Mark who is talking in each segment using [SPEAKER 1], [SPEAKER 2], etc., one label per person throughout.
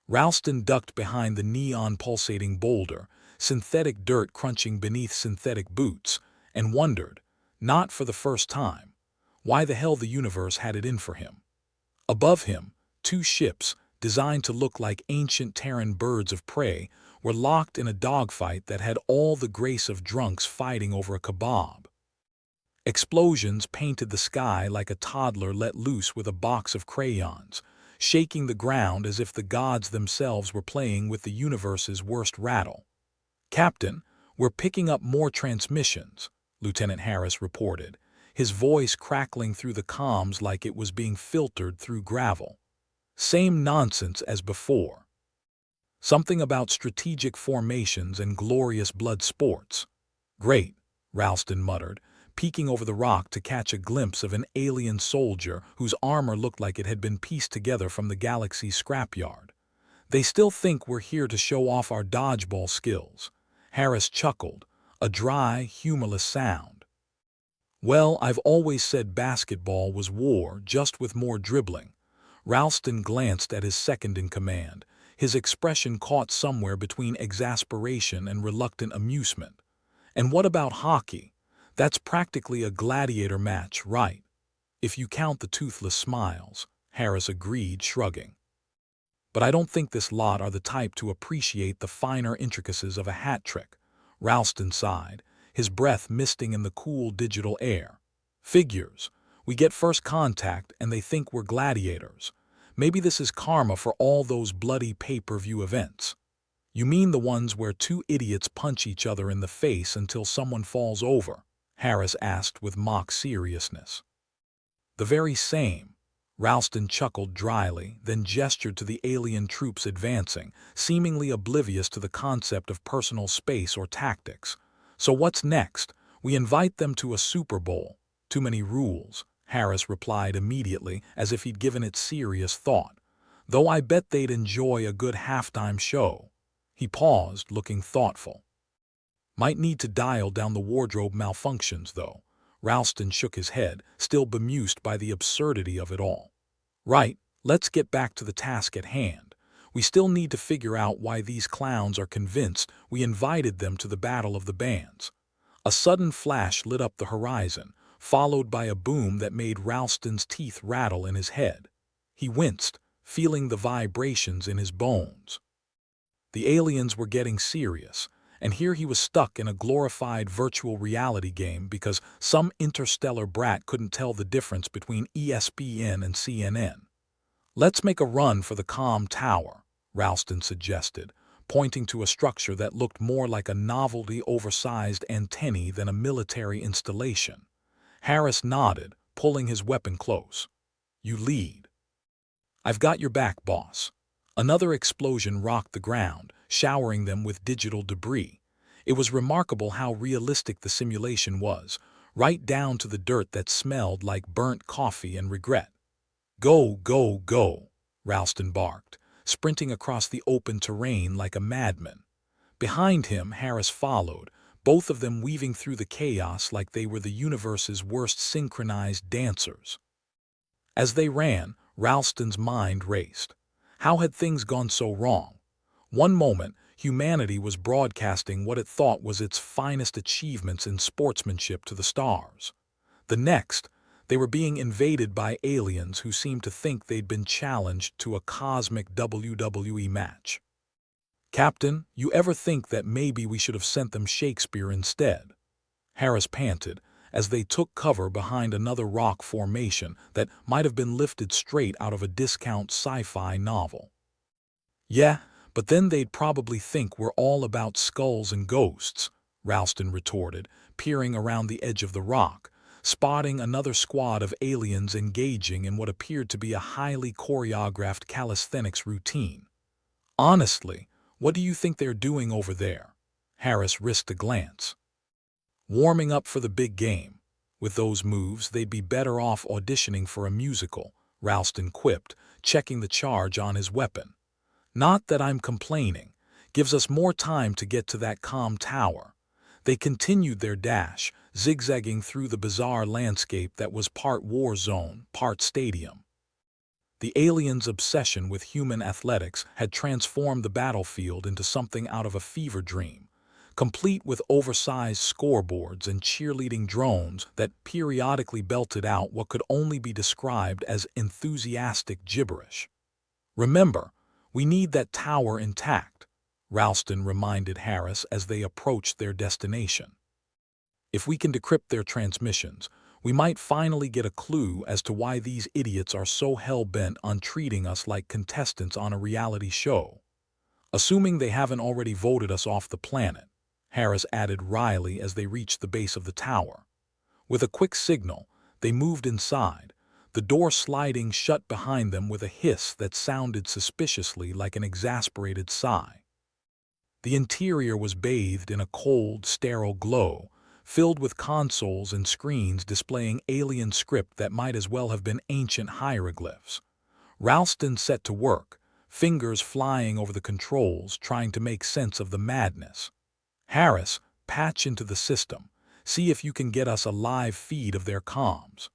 [SPEAKER 1] Ralston ducked behind the neon-pulsating boulder, synthetic dirt crunching beneath synthetic boots, and wondered, not for the first time, why the hell the universe had it in for him. Above him, two ships, designed to look like ancient Terran birds of prey, were locked in a dogfight that had all the grace of drunks fighting over a kebab. Explosions painted the sky like a toddler let loose with a box of crayons, shaking the ground as if the gods themselves were playing with the universe's worst rattle. "Captain, we're picking up more transmissions," Lieutenant Harris reported, his voice crackling through the comms like it was being filtered through gravel. "Same nonsense as before. Something about strategic formations and glorious blood sports." "Great," Ralston muttered, peeking over the rock to catch a glimpse of an alien soldier whose armor looked like it had been pieced together from the galaxy's scrapyard. "They still think we're here to show off our dodgeball skills." Harris chuckled, a dry, humorless sound. "Well, I've always said basketball was war, just with more dribbling." Ralston glanced at his second-in-command, his expression caught somewhere between exasperation and reluctant amusement. "And what about hockey? That's practically a gladiator match, right? If you count the toothless smiles," Harris agreed, shrugging. "But I don't think this lot are the type to appreciate the finer intricacies of a hat trick," Ralston sighed, his breath misting in the cool digital air. "Figures. We get first contact and they think we're gladiators. Maybe this is karma for all those bloody pay-per-view events." "You mean the ones where two idiots punch each other in the face until someone falls over?" Harris asked with mock seriousness. "The very same." Ralston chuckled dryly, then gestured to the alien troops advancing, seemingly oblivious to the concept of personal space or tactics. "So what's next? We invite them to a Super Bowl." "Too many rules," Harris replied immediately, as if he'd given it serious thought. "Though I bet they'd enjoy a good halftime show." He paused, looking thoughtful. "Might need to dial down the wardrobe malfunctions, though." Ralston shook his head, still bemused by the absurdity of it all. "Right, let's get back to the task at hand. We still need to figure out why these clowns are convinced we invited them to the Battle of the Bands." A sudden flash lit up the horizon, followed by a boom that made Ralston's teeth rattle in his head. He winced, feeling the vibrations in his bones. The aliens were getting serious, and here he was stuck in a glorified virtual reality game because some interstellar brat couldn't tell the difference between ESPN and CNN. "Let's make a run for the comm tower," Ralston suggested, pointing to a structure that looked more like a novelty oversized antennae than a military installation. Harris nodded, pulling his weapon close. "You lead." "I've got your back, boss." Another explosion rocked the ground, showering them with digital debris. It was remarkable how realistic the simulation was, right down to the dirt that smelled like burnt coffee and regret. "Go, go, go," Ralston barked, sprinting across the open terrain like a madman. Behind him, Harris followed, both of them weaving through the chaos like they were the universe's worst synchronized dancers. As they ran, Ralston's mind raced. How had things gone so wrong? One moment, humanity was broadcasting what it thought was its finest achievements in sportsmanship to the stars. The next, they were being invaded by aliens who seemed to think they'd been challenged to a cosmic WWE match. "Captain, you ever think that maybe we should have sent them Shakespeare instead?" Harris panted, as they took cover behind another rock formation that might have been lifted straight out of a discount sci-fi novel. "Yeah, but then they'd probably think we're all about skulls and ghosts," Ralston retorted, peering around the edge of the rock, spotting another squad of aliens engaging in what appeared to be a highly choreographed calisthenics routine. "Honestly, what do you think they're doing over there?" Harris risked a glance. "Warming up for the big game. With those moves, they'd be better off auditioning for a musical," Ralston quipped, checking the charge on his weapon. "Not that I'm complaining. Gives us more time to get to that comm tower." They continued their dash, zigzagging through the bizarre landscape that was part war zone, part stadium. The aliens' obsession with human athletics had transformed the battlefield into something out of a fever dream, complete with oversized scoreboards and cheerleading drones that periodically belted out what could only be described as enthusiastic gibberish. "Remember, we need that tower intact," Ralston reminded Harris as they approached their destination. "If we can decrypt their transmissions, we might finally get a clue as to why these idiots are so hell-bent on treating us like contestants on a reality show. Assuming they haven't already voted us off the planet," Harris added wryly as they reached the base of the tower. With a quick signal, they moved inside, the door sliding shut behind them with a hiss that sounded suspiciously like an exasperated sigh. The interior was bathed in a cold, sterile glow, filled with consoles and screens displaying alien script that might as well have been ancient hieroglyphs. Ralston set to work, fingers flying over the controls, trying to make sense of the madness. "Harris, patch into the system. See if you can get us a live feed of their comms.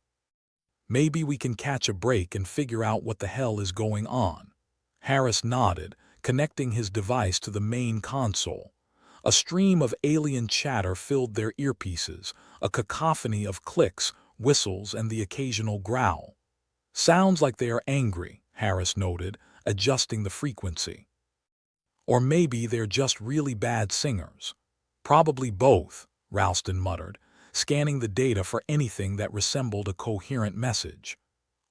[SPEAKER 1] Maybe we can catch a break and figure out what the hell is going on." Harris nodded, connecting his device to the main console. A stream of alien chatter filled their earpieces, a cacophony of clicks, whistles, and the occasional growl. "Sounds like they are angry," Harris noted, adjusting the frequency. "Or maybe they're just really bad singers." "Probably both," Ralston muttered, scanning the data for anything that resembled a coherent message.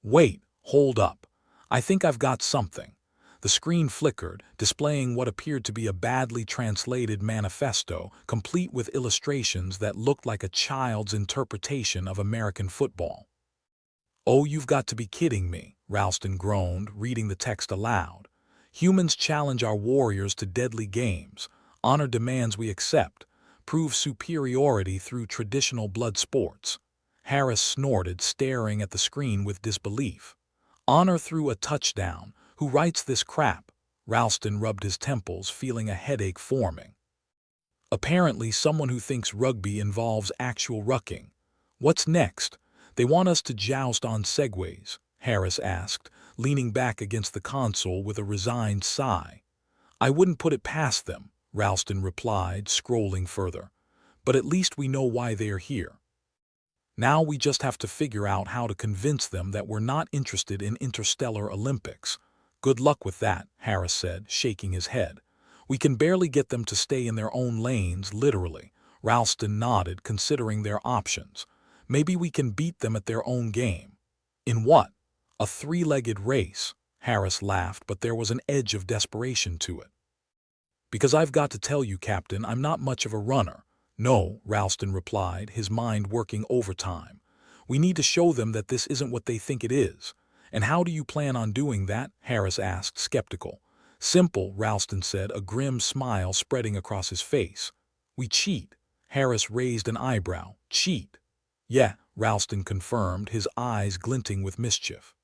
[SPEAKER 1] "Wait, hold up. I think I've got something." The screen flickered, displaying what appeared to be a badly translated manifesto, complete with illustrations that looked like a child's interpretation of American football. "Oh, you've got to be kidding me," Ralston groaned, reading the text aloud. "Humans challenge our warriors to deadly games. Honor demands we accept. Prove superiority through traditional blood sports." Harris snorted, staring at the screen with disbelief. "Honor through a touchdown. Who writes this crap?" Ralston rubbed his temples, feeling a headache forming. "Apparently someone who thinks rugby involves actual rucking. What's next? They want us to joust on segways?" Harris asked, leaning back against the console with a resigned sigh. "I wouldn't put it past them," Ralston replied, scrolling further. "But at least we know why they are here. Now we just have to figure out how to convince them that we're not interested in interstellar Olympics." "Good luck with that," Harris said, shaking his head. "We can barely get them to stay in their own lanes, literally." Ralston nodded, considering their options. "Maybe we can beat them at their own game." "In what? A three-legged race?" Harris laughed, but there was an edge of desperation to it. "Because I've got to tell you, Captain, I'm not much of a runner." "No," Ralston replied, his mind working overtime. "We need to show them that this isn't what they think it is." "And how do you plan on doing that?" Harris asked, skeptical. "Simple," Ralston said, a grim smile spreading across his face. "We cheat." Harris raised an eyebrow. "Cheat?" "Yeah," Ralston confirmed, his eyes glinting with mischief.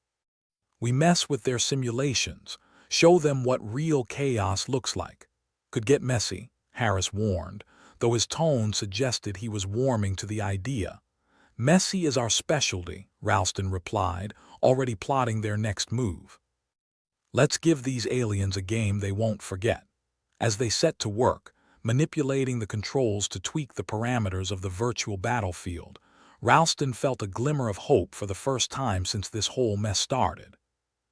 [SPEAKER 1] "We mess with their simulations, show them what real chaos looks like." "Could get messy," Harris warned, though his tone suggested he was warming to the idea. "Messy is our specialty," Ralston replied, already plotting their next move. "Let's give these aliens a game they won't forget." As they set to work, manipulating the controls to tweak the parameters of the virtual battlefield, Ralston felt a glimmer of hope for the first time since this whole mess started.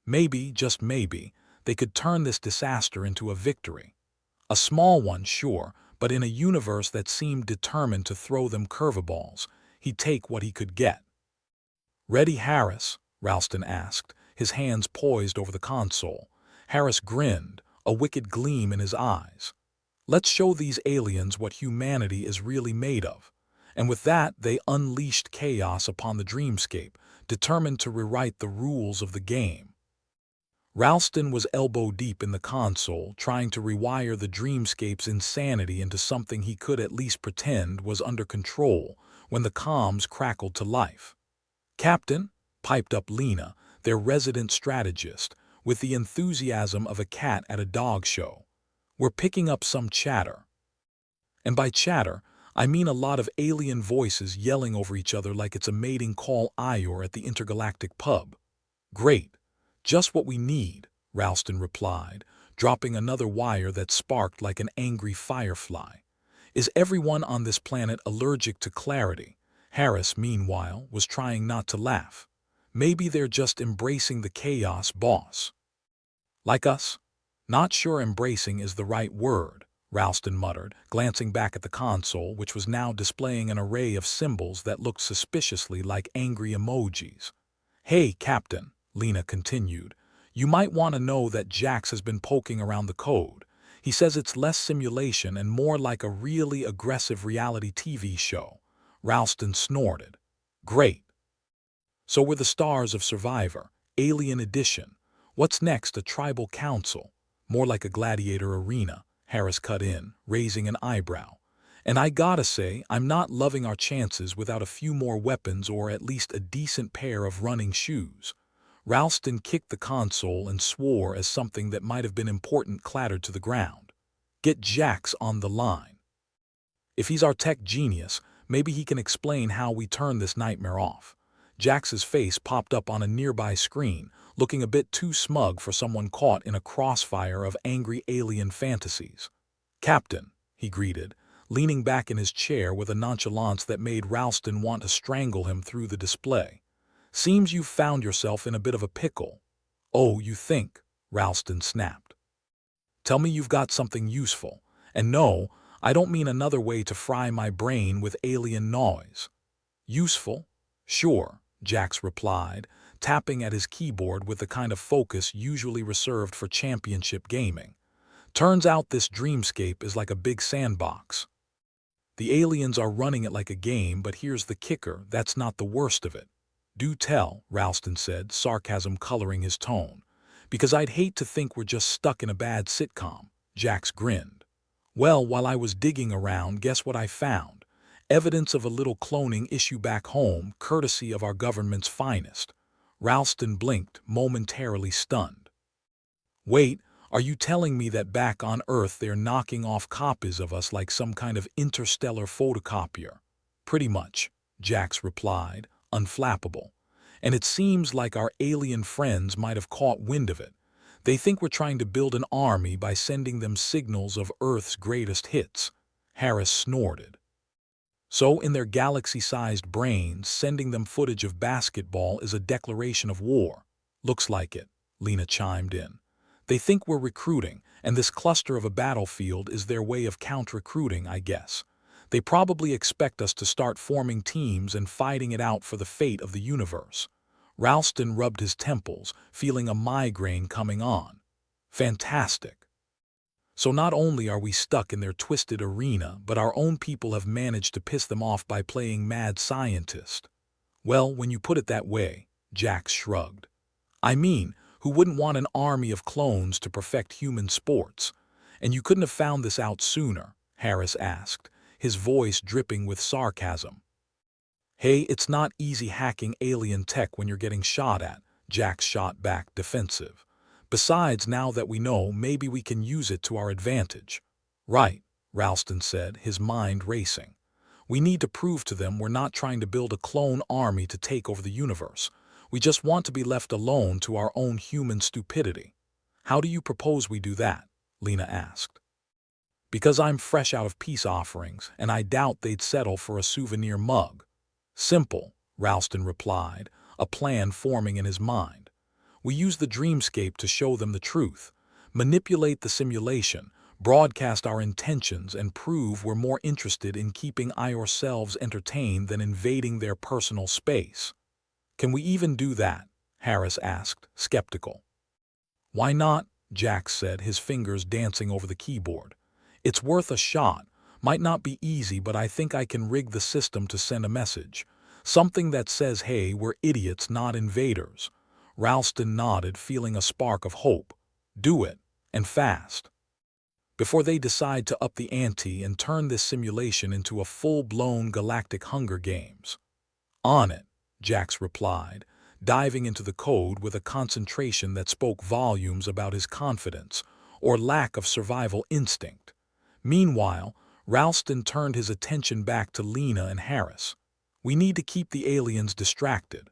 [SPEAKER 1] Maybe, just maybe, they could turn this disaster into a victory. A small one, sure, but in a universe that seemed determined to throw them curveballs, he'd take what he could get. "Ready, Harris?" Ralston asked, his hands poised over the console. Harris grinned, a wicked gleam in his eyes. "Let's show these aliens what humanity is really made of." And with that, they unleashed chaos upon the Dreamscape, determined to rewrite the rules of the game. Ralston was elbow-deep in the console, trying to rewire the Dreamscape's insanity into something he could at least pretend was under control, when the comms crackled to life. "Captain," piped up Lena, their resident strategist, with the enthusiasm of a cat at a dog show. "We're picking up some chatter. And by chatter, I mean a lot of alien voices yelling over each other like it's a mating call Ior at the intergalactic pub." "Great. Just what we need, Ralston replied, dropping another wire that sparked like an angry firefly. Is everyone on this planet allergic to clarity? Harris, meanwhile, was trying not to laugh. Maybe they're just embracing the chaos, boss. Like us? Not sure embracing is the right word, Ralston muttered, glancing back at the console, which was now displaying an array of symbols that looked suspiciously like angry emojis. Hey, Captain, Lena continued, you might want to know that Jax has been poking around the code. He says it's less simulation and more like a really aggressive reality TV show. Ralston snorted. Great. So we're the stars of Survivor, Alien Edition. What's next, a tribal council? More like a gladiator arena, Harris cut in, raising an eyebrow. And I gotta say, I'm not loving our chances without a few more weapons or at least a decent pair of running shoes. Ralston kicked the console and swore as something that might have been important clattered to the ground. Get Jax on the line. If he's our tech genius, maybe he can explain how we turn this nightmare off. Jax's face popped up on a nearby screen, looking a bit too smug for someone caught in a crossfire of angry alien fantasies. Captain, he greeted, leaning back in his chair with a nonchalance that made Ralston want to strangle him through the display. Seems you've found yourself in a bit of a pickle. Oh, you think, Ralston snapped. Tell me you've got something useful. And no, I don't mean another way to fry my brain with alien noise. Useful? Sure, Jax replied, tapping at his keyboard with the kind of focus usually reserved for championship gaming. Turns out this dreamscape is like a big sandbox. The aliens are running it like a game, but here's the kicker, that's not the worst of it. Do tell, Ralston said, sarcasm coloring his tone. Because I'd hate to think we're just stuck in a bad sitcom. Jax grinned. Well, while I was digging around, guess what I found? Evidence of a little cloning issue back home, courtesy of our government's finest. Ralston blinked, momentarily stunned. Wait, are you telling me that back on Earth they're knocking off copies of us like some kind of interstellar photocopier? Pretty much, Jax replied, unflappable. And it seems like our alien friends might have caught wind of it. They think we're trying to build an army by sending them signals of Earth's greatest hits. Harris snorted. So in their galaxy-sized brains, sending them footage of basketball is a declaration of war. Looks like it, Lena chimed in. They think we're recruiting, and this cluster of a battlefield is their way of counter-recruiting, I guess. They probably expect us to start forming teams and fighting it out for the fate of the universe. Ralston rubbed his temples, feeling a migraine coming on. Fantastic. So not only are we stuck in their twisted arena, but our own people have managed to piss them off by playing mad scientist. Well, when you put it that way, Jax shrugged. I mean, who wouldn't want an army of clones to perfect human sports? And you couldn't have found this out sooner, Harris asked, his voice dripping with sarcasm. Hey, it's not easy hacking alien tech when you're getting shot at, Jax shot back, defensive. Besides, now that we know, maybe we can use it to our advantage. Right, Ralston said, his mind racing. We need to prove to them we're not trying to build a clone army to take over the universe. We just want to be left alone to our own human stupidity. How do you propose we do that? Lena asked. Because I'm fresh out of peace offerings, and I doubt they'd settle for a souvenir mug. Simple, Ralston replied, a plan forming in his mind. We use the dreamscape to show them the truth, manipulate the simulation, broadcast our intentions, and prove we're more interested in keeping ourselves entertained than invading their personal space. Can we even do that? Harris asked, skeptical. Why not? Jax said, his fingers dancing over the keyboard. It's worth a shot. Might not be easy, but I think I can rig the system to send a message. Something that says, hey, we're idiots, not invaders. Ralston nodded, feeling a spark of hope. Do it, and fast. Before they decide to up the ante and turn this simulation into a full-blown galactic Hunger Games. On it, Jax replied, diving into the code with a concentration that spoke volumes about his confidence or lack of survival instinct. Meanwhile, Ralston turned his attention back to Lena and Harris. We need to keep the aliens distracted.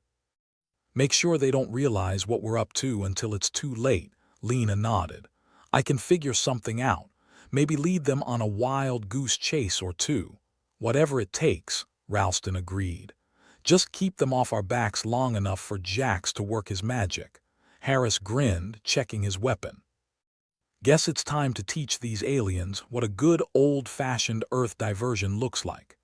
[SPEAKER 1] Make sure they don't realize what we're up to until it's too late, Lena nodded. I can figure something out. Maybe lead them on a wild goose chase or two. Whatever it takes, Ralston agreed. Just keep them off our backs long enough for Jax to work his magic. Harris grinned, checking his weapon. Guess it's time to teach these aliens what a good old-fashioned Earth diversion looks like.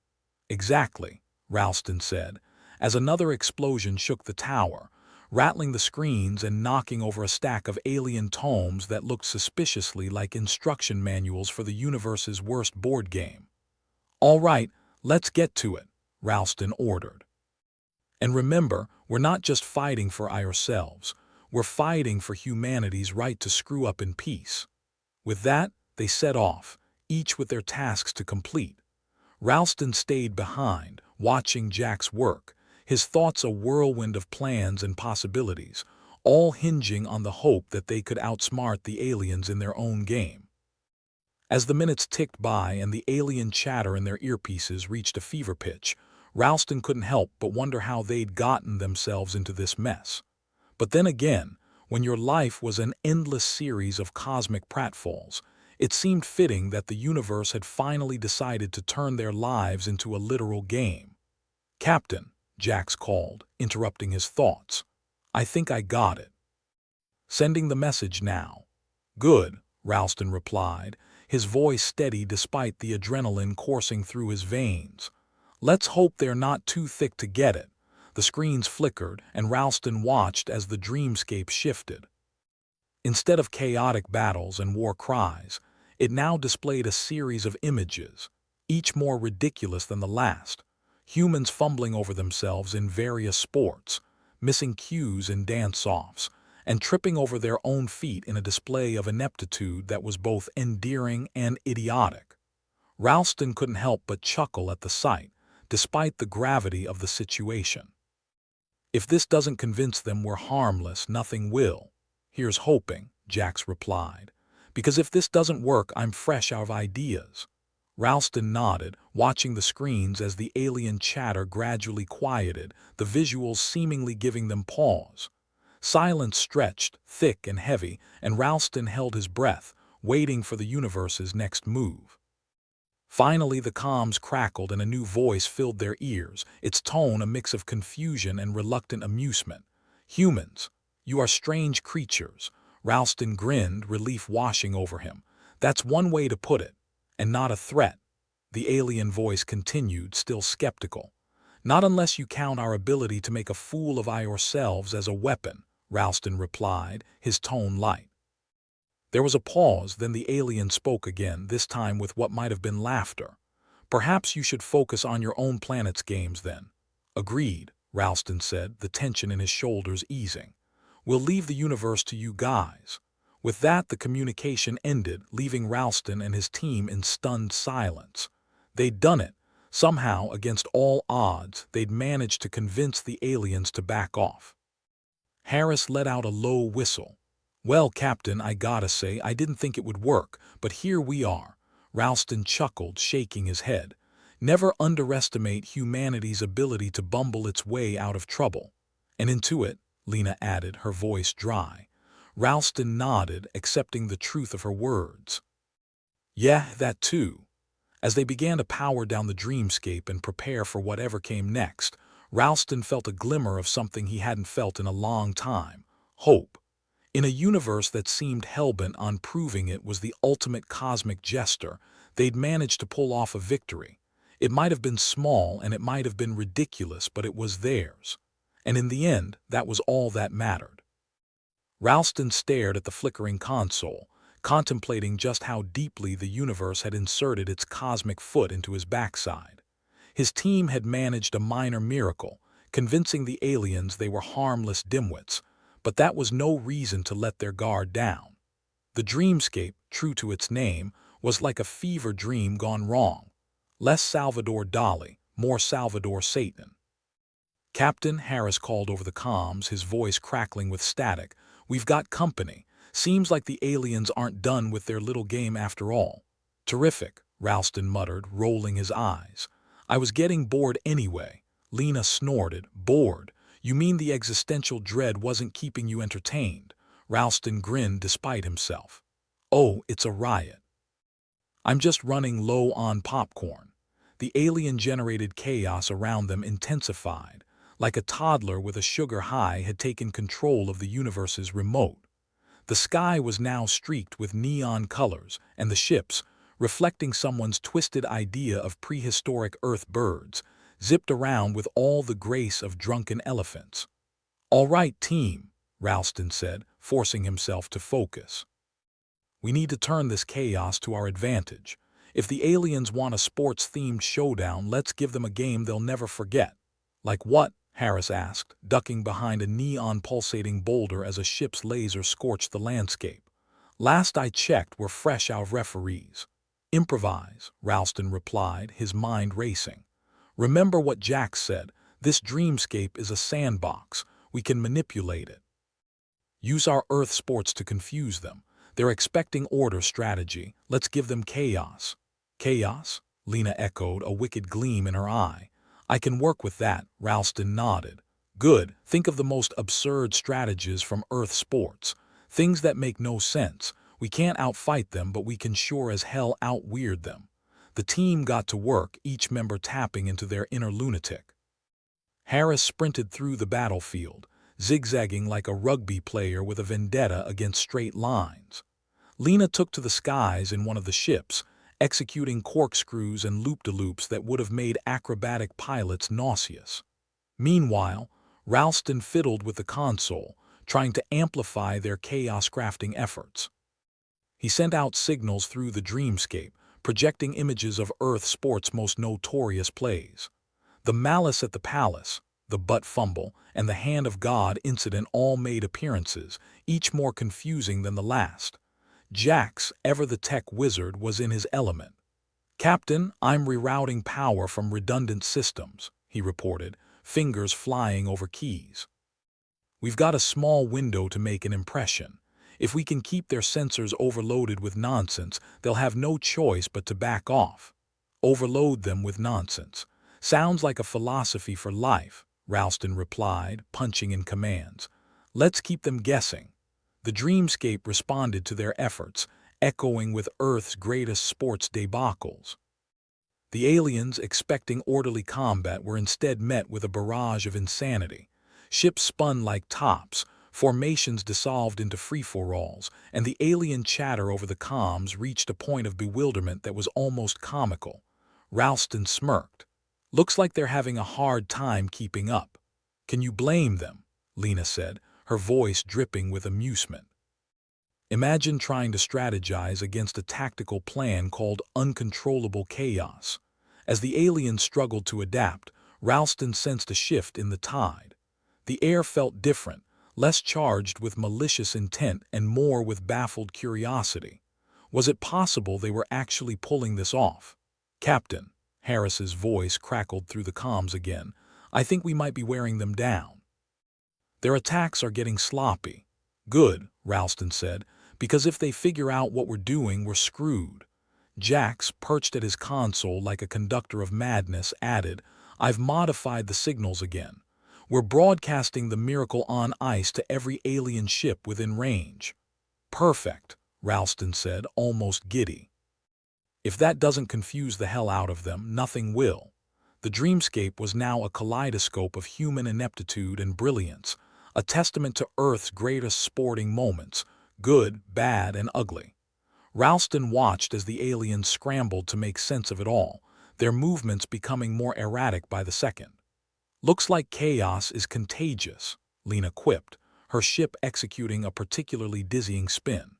[SPEAKER 1] Exactly, Ralston said, as another explosion shook the tower, rattling the screens and knocking over a stack of alien tomes that looked suspiciously like instruction manuals for the universe's worst board game. All right, let's get to it, Ralston ordered. And remember, we're not just fighting for ourselves, we're fighting for humanity's right to screw up in peace. With that, they set off, each with their tasks to complete. Ralston stayed behind, watching Jack's work, his thoughts a whirlwind of plans and possibilities, all hinging on the hope that they could outsmart the aliens in their own game. As the minutes ticked by and the alien chatter in their earpieces reached a fever pitch, Ralston couldn't help but wonder how they'd gotten themselves into this mess. But then again, when your life was an endless series of cosmic pratfalls, it seemed fitting that the universe had finally decided to turn their lives into a literal game. "Captain," Jax called, interrupting his thoughts. "I think I got it." "Sending the message now." "Good," Ralston replied, his voice steady despite the adrenaline coursing through his veins. "Let's hope they're not too thick to get it." The screens flickered, and Ralston watched as the dreamscape shifted. Instead of chaotic battles and war cries, it now displayed a series of images, each more ridiculous than the last. Humans fumbling over themselves in various sports, missing cues in dance-offs, and tripping over their own feet in a display of ineptitude that was both endearing and idiotic. Ralston couldn't help but chuckle at the sight, despite the gravity of the situation. "If this doesn't convince them we're harmless, nothing will. Here's hoping," Jax replied. "Because if this doesn't work, I'm fresh out of ideas." Ralston nodded, watching the screens as the alien chatter gradually quieted, the visuals seemingly giving them pause. Silence stretched, thick and heavy, and Ralston held his breath, waiting for the universe's next move. Finally, the comms crackled and a new voice filled their ears, its tone a mix of confusion and reluctant amusement. "Humans, you are strange creatures." Ralston grinned, relief washing over him. "That's one way to put it. And not a threat." The alien voice continued, still skeptical. "Not unless you count our ability to make a fool of ourselves as a weapon," Ralston replied, his tone light. There was a pause, then the alien spoke again, this time with what might have been laughter. "Perhaps you should focus on your own planet's games then." "Agreed," Ralston said, the tension in his shoulders easing. "We'll leave the universe to you guys." With that, the communication ended, leaving Ralston and his team in stunned silence. They'd done it. Somehow, against all odds, they'd managed to convince the aliens to back off. Harris let out a low whistle. "Well, Captain, I gotta say, I didn't think it would work, but here we are." Ralston chuckled, shaking his head. "Never underestimate humanity's ability to bumble its way out of trouble." "And into it," Lena added, her voice dry. Ralston nodded, accepting the truth of her words. "Yeah, that too." As they began to power down the dreamscape and prepare for whatever came next, Ralston felt a glimmer of something he hadn't felt in a long time: hope. In a universe that seemed hell-bent on proving it was the ultimate cosmic jester, they'd managed to pull off a victory. It might have been small and it might have been ridiculous, but it was theirs. And in the end, that was all that mattered. Ralston stared at the flickering console, contemplating just how deeply the universe had inserted its cosmic foot into his backside. His team had managed a minor miracle, convincing the aliens they were harmless dimwits, but that was no reason to let their guard down. The dreamscape, true to its name, was like a fever dream gone wrong. Less Salvador Dali, more Salvador Satan. "Captain," Harris called over the comms, his voice crackling with static, "we've got company. Seems like the aliens aren't done with their little game after all." "Terrific," Ralston muttered, rolling his eyes. "I was getting bored anyway." Lena snorted. "Bored? You mean the existential dread wasn't keeping you entertained? Ralston grinned despite himself. Oh, it's a riot. I'm just running low on popcorn. The alien-generated chaos around them intensified, like a toddler with a sugar high had taken control of the universe's remote. The sky was now streaked with neon colors, and the ships, reflecting someone's twisted idea of prehistoric Earth birds, zipped around with all the grace of drunken elephants. "All right, team," Ralston said, forcing himself to focus. "We need to turn this chaos to our advantage. If the aliens want a sports-themed showdown, let's give them a game they'll never forget." "Like what?" Harris asked, ducking behind a neon-pulsating boulder as a ship's laser scorched the landscape. "Last I checked, we're fresh out of referees." "Improvise," Ralston replied, his mind racing. "Remember what Jack said, this dreamscape is a sandbox. We can manipulate it. Use our Earth sports to confuse them. They're expecting order strategy. Let's give them chaos." "Chaos?" Lena echoed, a wicked gleam in her eye. "I can work with that," Ralston nodded. "Good. Think of the most absurd strategies from Earth sports. Things that make no sense. We can't outfight them, but we can sure as hell out-weird them." The team got to work, each member tapping into their inner lunatic. Harris sprinted through the battlefield, zigzagging like a rugby player with a vendetta against straight lines. Lena took to the skies in one of the ships, executing corkscrews and loop-de-loops that would have made acrobatic pilots nauseous. Meanwhile, Ralston fiddled with the console, trying to amplify their chaos-crafting efforts. He sent out signals through the dreamscape, projecting images of Earth sports' most notorious plays. The Malice at the Palace, the butt fumble, and the Hand of God incident all made appearances, each more confusing than the last. Jax, ever the tech wizard, was in his element. "Captain, I'm rerouting power from redundant systems," he reported, fingers flying over keys. "We've got a small window to make an impression. If we can keep their sensors overloaded with nonsense, they'll have no choice but to back off." "Overload them with nonsense. Sounds like a philosophy for life," Ralston replied, punching in commands. "Let's keep them guessing." The dreamscape responded to their efforts, echoing with Earth's greatest sports debacles. The aliens, expecting orderly combat, were instead met with a barrage of insanity. Ships spun like tops, formations dissolved into free-for-alls, and the alien chatter over the comms reached a point of bewilderment that was almost comical. Ralston smirked. "Looks like they're having a hard time keeping up." "Can you blame them?" Lena said, her voice dripping with amusement. "Imagine trying to strategize against a tactical plan called uncontrollable chaos." As the aliens struggled to adapt, Ralston sensed a shift in the tide. The air felt different, less charged with malicious intent and more with baffled curiosity. Was it possible they were actually pulling this off? "Captain," Harris's voice crackled through the comms again, "I think we might be wearing them down. Their attacks are getting sloppy." "Good," Ralston said, "because if they figure out what we're doing, we're screwed." Jax, perched at his console like a conductor of madness, added, "I've modified the signals again. We're broadcasting the Miracle on Ice to every alien ship within range." "Perfect," Ralston said, almost giddy. "If that doesn't confuse the hell out of them, nothing will." The dreamscape was now a kaleidoscope of human ineptitude and brilliance, a testament to Earth's greatest sporting moments, good, bad, and ugly. Ralston watched as the aliens scrambled to make sense of it all, their movements becoming more erratic by the second. "Looks like chaos is contagious," Lena quipped, her ship executing a particularly dizzying spin.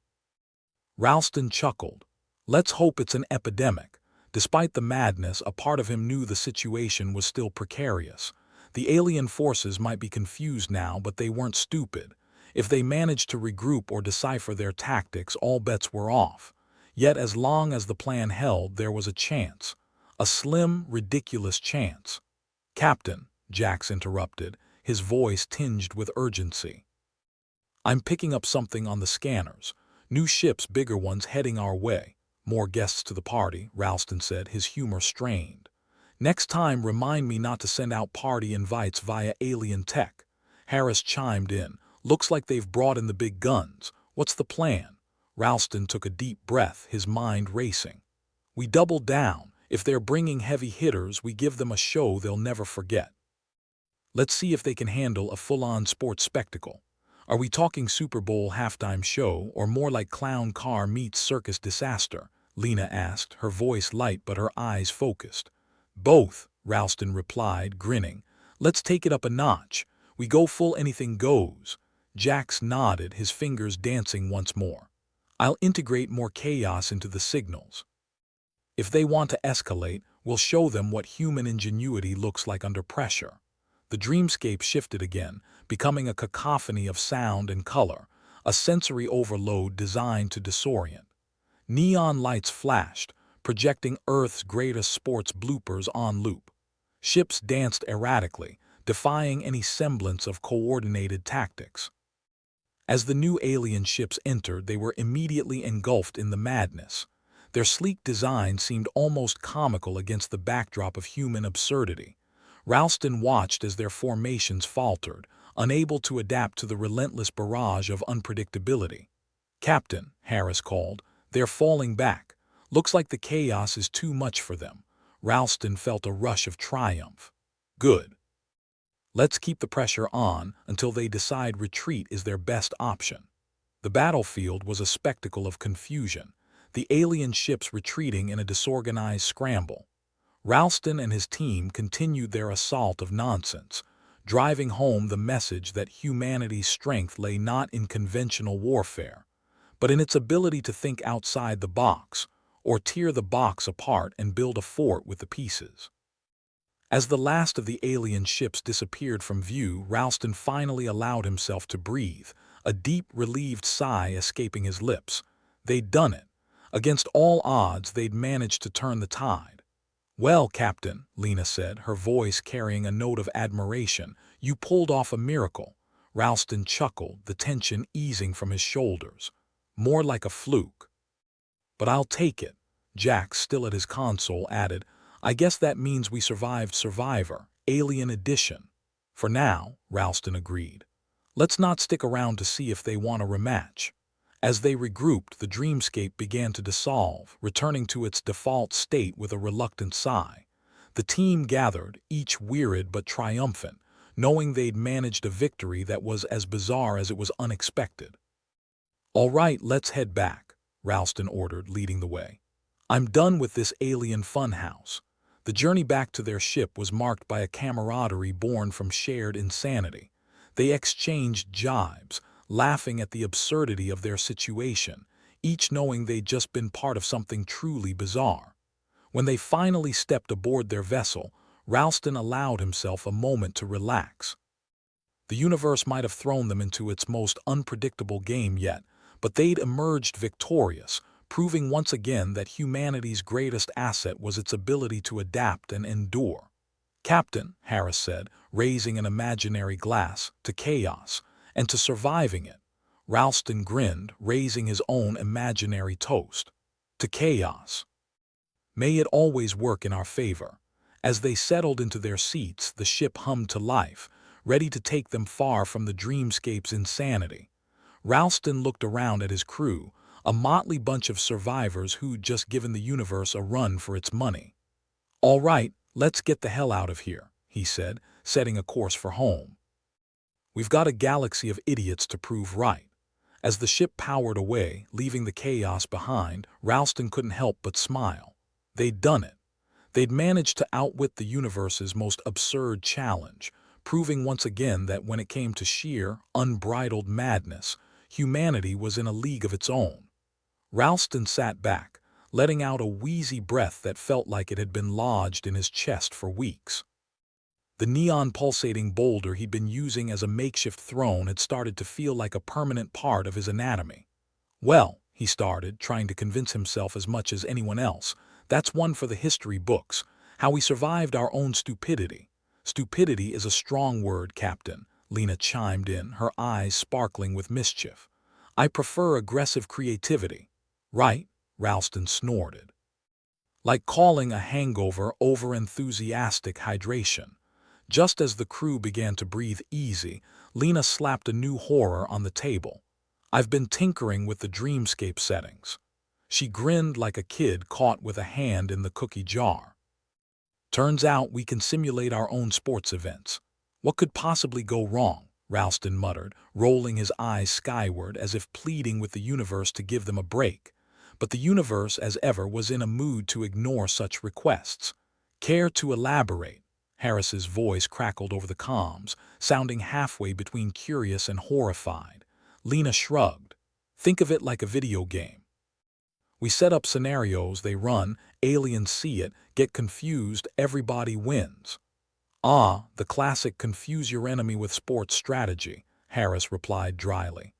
[SPEAKER 1] Ralston chuckled. "Let's hope it's an epidemic." Despite the madness, a part of him knew the situation was still precarious. The alien forces might be confused now, but they weren't stupid. If they managed to regroup or decipher their tactics, all bets were off. Yet as long as the plan held, there was a chance. A slim, ridiculous chance. "Captain," Jax interrupted, his voice tinged with urgency. "I'm picking up something on the scanners. New ships, bigger ones, heading our way." "More guests to the party," Ralston said, his humor strained. "Next time, remind me not to send out party invites via alien tech." Harris chimed in. "Looks like they've brought in the big guns. What's the plan?" Ralston took a deep breath, his mind racing. "We double down. If they're bringing heavy hitters, we give them a show they'll never forget. Let's see if they can handle a full-on sports spectacle. Are we talking Super Bowl halftime show, or more like clown car meets circus disaster?" Lena asked, her voice light but her eyes focused. "Both," Ralston replied, grinning. "Let's take it up a notch. We go full anything goes." Jax nodded, his fingers dancing once more. "I'll integrate more chaos into the signals. If they want to escalate, we'll show them what human ingenuity looks like under pressure." The dreamscape shifted again, becoming a cacophony of sound and color, a sensory overload designed to disorient. Neon lights flashed, projecting Earth's greatest sports bloopers on loop. Ships danced erratically, defying any semblance of coordinated tactics. As the new alien ships entered, they were immediately engulfed in the madness. Their sleek design seemed almost comical against the backdrop of human absurdity. Ralston watched as their formations faltered, unable to adapt to the relentless barrage of unpredictability. "Captain," Harris called, "they're falling back. Looks like the chaos is too much for them." Ralston felt a rush of triumph. "Good. Let's keep the pressure on until they decide retreat is their best option." The battlefield was a spectacle of confusion, the alien ships retreating in a disorganized scramble. Ralston and his team continued their assault of nonsense, driving home the message that humanity's strength lay not in conventional warfare, but in its ability to think outside the box, or tear the box apart and build a fort with the pieces. As the last of the alien ships disappeared from view, Ralston finally allowed himself to breathe, a deep, relieved sigh escaping his lips. They'd done it. Against all odds, they'd managed to turn the tide. "Well, Captain," Lena said, her voice carrying a note of admiration, "you pulled off a miracle." Ralston chuckled, the tension easing from his shoulders. "More like a fluke. But I'll take it." Jax, still at his console, added, "I guess that means we survived Survivor, Alien Edition." "For now," Ralston agreed. "Let's not stick around to see if they want a rematch." As they regrouped, the dreamscape began to dissolve, returning to its default state with a reluctant sigh. The team gathered, each wearied but triumphant, knowing they'd managed a victory that was as bizarre as it was unexpected. "All right, let's head back," Ralston ordered, leading the way. "I'm done with this alien funhouse." The journey back to their ship was marked by a camaraderie born from shared insanity. They exchanged jibes, laughing at the absurdity of their situation, each knowing they'd just been part of something truly bizarre. When they finally stepped aboard their vessel, Ralston allowed himself a moment to relax. The universe might have thrown them into its most unpredictable game yet, but they'd emerged victorious, proving once again that humanity's greatest asset was its ability to adapt and endure. "Captain," Harris said, raising an imaginary glass, "to chaos, and to surviving it." Ralston grinned, raising his own imaginary toast. "To chaos. May it always work in our favor." As they settled into their seats, the ship hummed to life, ready to take them far from the dreamscape's insanity. Ralston looked around at his crew, a motley bunch of survivors who'd just given the universe a run for its money. "All right, let's get the hell out of here," he said, setting a course for home. "We've got a galaxy of idiots to prove right." As the ship powered away, leaving the chaos behind, Ralston couldn't help but smile. They'd done it. They'd managed to outwit the universe's most absurd challenge, proving once again that when it came to sheer, unbridled madness, humanity was in a league of its own. Ralston sat back, letting out a wheezy breath that felt like it had been lodged in his chest for weeks. The neon pulsating boulder he'd been using as a makeshift throne had started to feel like a permanent part of his anatomy. "Well," he started, trying to convince himself as much as anyone else, "that's one for the history books, how we survived our own stupidity." "Stupidity is a strong word, Captain," Lena chimed in, her eyes sparkling with mischief. "I prefer aggressive creativity." "Right," Ralston snorted. "Like calling a hangover over-enthusiastic hydration." Just as the crew began to breathe easy, Lena slapped a new horror on the table. "I've been tinkering with the Dreamscape settings." She grinned like a kid caught with a hand in the cookie jar. "Turns out we can simulate our own sports events. What could possibly go wrong?" Ralston muttered, rolling his eyes skyward as if pleading with the universe to give them a break. But the universe, as ever, was in a mood to ignore such requests. "Care to elaborate?" Harris's voice crackled over the comms, sounding halfway between curious and horrified. Lena shrugged. "Think of it like a video game. We set up scenarios, they run, aliens see it, get confused, everybody wins." "Ah, the classic confuse your enemy with sports strategy," Harris replied dryly.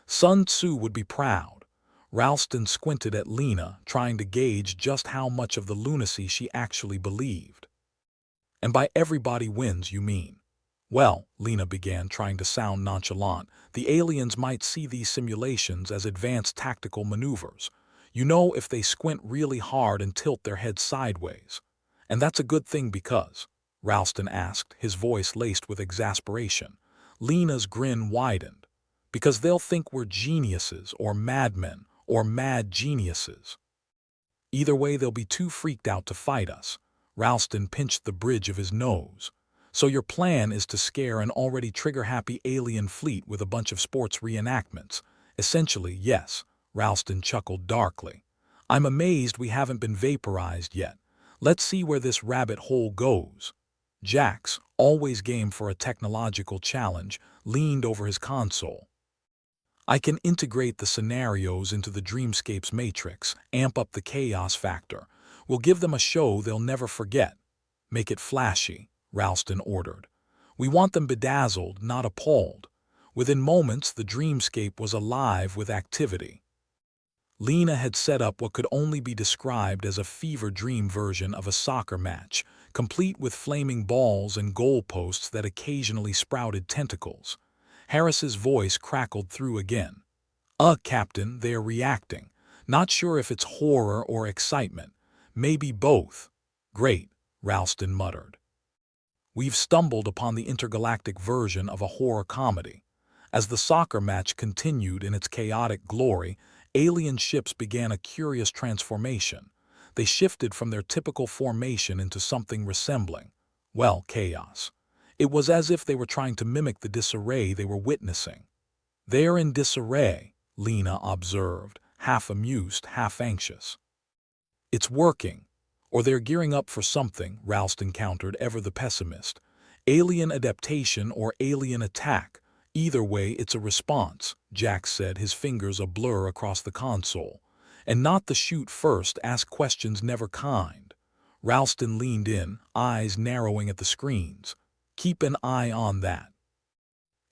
[SPEAKER 1] "Sun Tzu would be proud." Ralston squinted at Lena, trying to gauge just how much of the lunacy she actually believed. "And by everybody wins, you mean?" "Well," Lena began, trying to sound nonchalant, "the aliens might see these simulations as advanced tactical maneuvers. You know, if they squint really hard and tilt their heads sideways. And that's a good thing because," Ralston asked, his voice laced with exasperation. Lena's grin widened. "Because they'll think we're geniuses or madmen or mad geniuses. Either way, they'll be too freaked out to fight us." Ralston pinched the bridge of his nose. "So your plan is to scare an already trigger-happy alien fleet with a bunch of sports reenactments?" "Essentially, yes," Ralston chuckled darkly. "I'm amazed we haven't been vaporized yet. Let's see where this rabbit hole goes." Jax, always game for a technological challenge, leaned over his console. "I can integrate the scenarios into the Dreamscape's matrix, amp up the chaos factor. We'll give them a show they'll never forget." "Make it flashy," Ralston ordered. "We want them bedazzled, not appalled." Within moments, the Dreamscape was alive with activity. Lena had set up what could only be described as a fever dream version of a soccer match, complete with flaming balls and goalposts that occasionally sprouted tentacles. Harris's voice crackled through again. Captain, they're reacting. Not sure if it's horror or excitement. Maybe both." "Great," Ralston muttered. "We've stumbled upon the intergalactic version of a horror comedy." As the soccer match continued in its chaotic glory, alien ships began a curious transformation. They shifted from their typical formation into something resembling, well, chaos. It was as if they were trying to mimic the disarray they were witnessing. "They're in disarray," Lena observed, half amused, half anxious. "It's working. Or they're gearing up for something," Ralston countered, ever the pessimist. "Alien adaptation or alien attack. Either way, it's a response," Jax said, his fingers a blur across the console. "And not the shoot first, ask questions never kind." Ralston leaned in, eyes narrowing at the screens. "Keep an eye on that.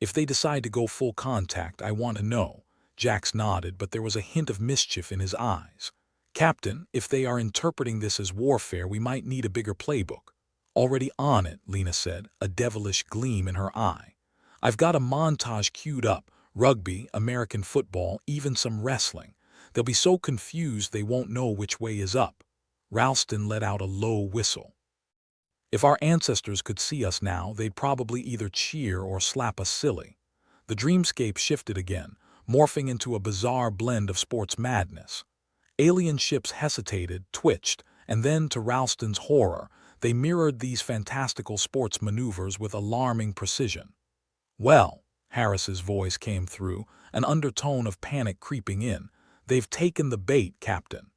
[SPEAKER 1] If they decide to go full contact, I want to know." Jax nodded, but there was a hint of mischief in his eyes. "Captain, if they are interpreting this as warfare, we might need a bigger playbook." "Already on it," Lena said, a devilish gleam in her eye. "I've got a montage queued up. Rugby, American football, even some wrestling. They'll be so confused they won't know which way is up." Ralston let out a low whistle. "If our ancestors could see us now, they'd probably either cheer or slap us silly." The Dreamscape shifted again, morphing into a bizarre blend of sports madness. Alien ships hesitated, twitched, and then, to Ralston's horror, they mirrored these fantastical sports maneuvers with alarming precision. "Well," Harris's voice came through, an undertone of panic creeping in, "they've taken the bait, Captain."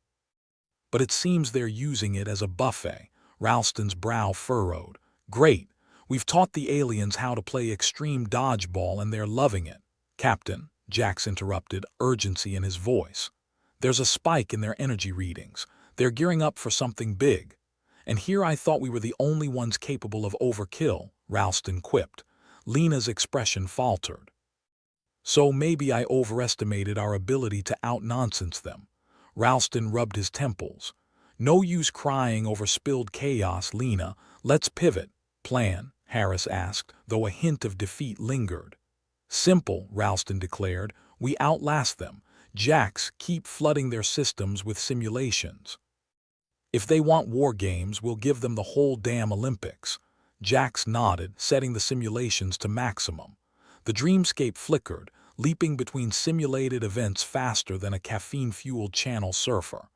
[SPEAKER 1] "But it seems they're using it as a buffet." Ralston's brow furrowed. "Great. We've taught the aliens how to play extreme dodgeball and they're loving it." "Captain," Jax interrupted, urgency in his voice. "There's a spike in their energy readings. They're gearing up for something big." "And here I thought we were the only ones capable of overkill," Ralston quipped. Lena's expression faltered. "So maybe I overestimated our ability to out-nonsense them." Ralston rubbed his temples. "No use crying over spilled chaos, Lena. Let's pivot." "Plan?" Harris asked, though a hint of defeat lingered. "Simple," Ralston declared. "We outlast them. Jax, keep flooding their systems with simulations. If they want war games, we'll give them the whole damn Olympics." Jax nodded, setting the simulations to maximum. The dreamscape flickered, leaping between simulated events faster than a caffeine-fueled channel surfer.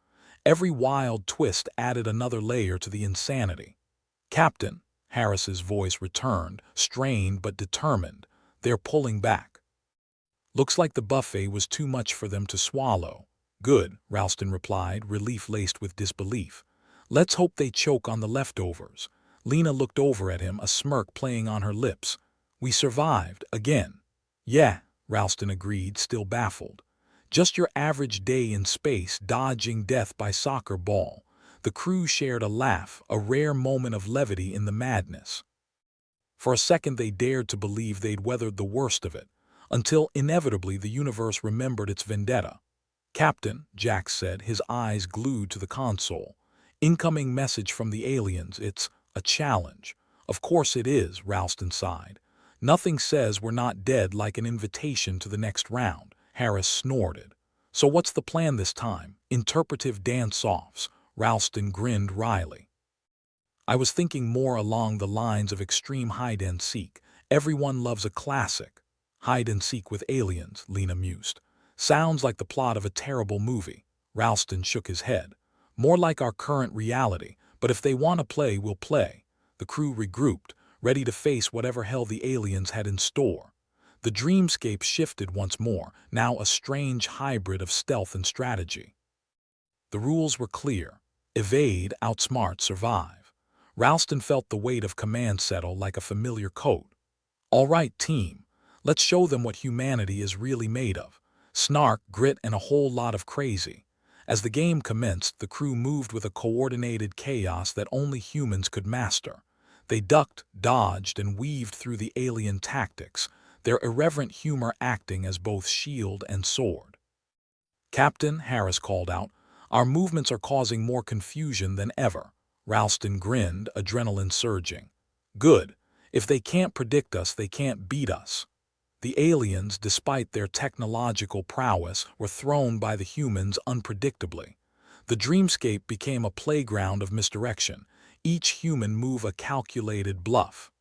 [SPEAKER 1] Every wild twist added another layer to the insanity. "Captain," Harris's voice returned, strained but determined, "they're pulling back." "Looks like the buffet was too much for them to swallow." "Good," Ralston replied, relief laced with disbelief. "Let's hope they choke on the leftovers." Lena looked over at him, a smirk playing on her lips. "We survived, again." "Yeah," Ralston agreed, still baffled. "Just your average day in space, dodging death by soccer ball." The crew shared a laugh, a rare moment of levity in the madness. For a second they dared to believe they'd weathered the worst of it, until inevitably the universe remembered its vendetta. "Captain," Jack said, his eyes glued to the console. "Incoming message from the aliens. It's a challenge." "Of course it is," Ralston sighed. "Nothing says we're not dead like an invitation to the next round." Harris snorted. "So what's the plan this time? Interpretive dance-offs?" Ralston grinned wryly. "I was thinking more along the lines of extreme hide-and-seek. Everyone loves a classic." "Hide-and-seek with aliens," Lena mused. "Sounds like the plot of a terrible movie." Ralston shook his head. "More like our current reality, but if they want to play, we'll play." The crew regrouped, ready to face whatever hell the aliens had in store. The dreamscape shifted once more, now a strange hybrid of stealth and strategy. The rules were clear: evade, outsmart, survive. Ralston felt the weight of command settle like a familiar coat. "All right, team. Let's show them what humanity is really made of. Snark, grit, and a whole lot of crazy." As the game commenced, the crew moved with a coordinated chaos that only humans could master. They ducked, dodged, and weaved through the alien tactics, their irreverent humor acting as both shield and sword. "Captain," Harris called out, "our movements are causing more confusion than ever." Ralston grinned, adrenaline surging. "Good. If they can't predict us, they can't beat us." The aliens, despite their technological prowess, were thrown by the humans unpredictably. The dreamscape became a playground of misdirection, each human move a calculated bluff.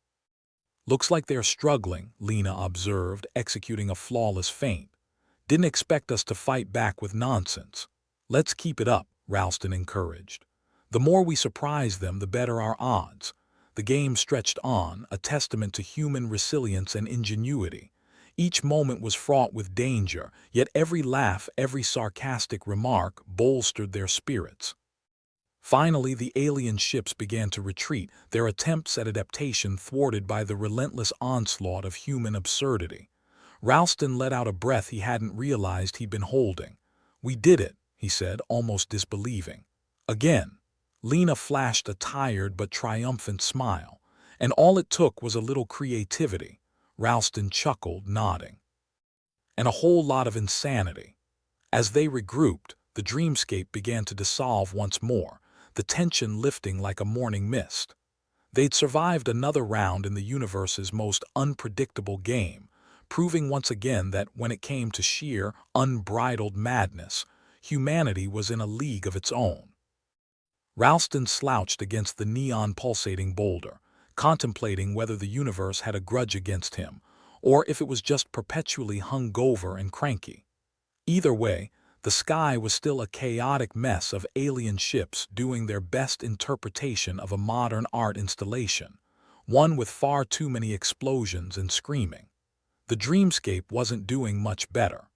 [SPEAKER 1] "Looks like they're struggling," Lena observed, executing a flawless feint. "Didn't expect us to fight back with nonsense." "Let's keep it up," Ralston encouraged. "The more we surprise them, the better our odds." The game stretched on, a testament to human resilience and ingenuity. Each moment was fraught with danger, yet every laugh, every sarcastic remark bolstered their spirits. Finally, the alien ships began to retreat, their attempts at adaptation thwarted by the relentless onslaught of human absurdity. Ralston let out a breath he hadn't realized he'd been holding. "We did it," he said, almost disbelieving. "Again." Lena flashed a tired but triumphant smile. "And all it took was a little creativity." Ralston chuckled, nodding. "And a whole lot of insanity." As they regrouped, the dreamscape began to dissolve once more, the tension lifting like a morning mist. They'd survived another round in the universe's most unpredictable game, proving once again that when it came to sheer, unbridled madness, humanity was in a league of its own. Ralston slouched against the neon-pulsating boulder, contemplating whether the universe had a grudge against him, or if it was just perpetually hungover and cranky. Either way, the sky was still a chaotic mess of alien ships doing their best interpretation of a modern art installation, one with far too many explosions and screaming. The dreamscape wasn't doing much better.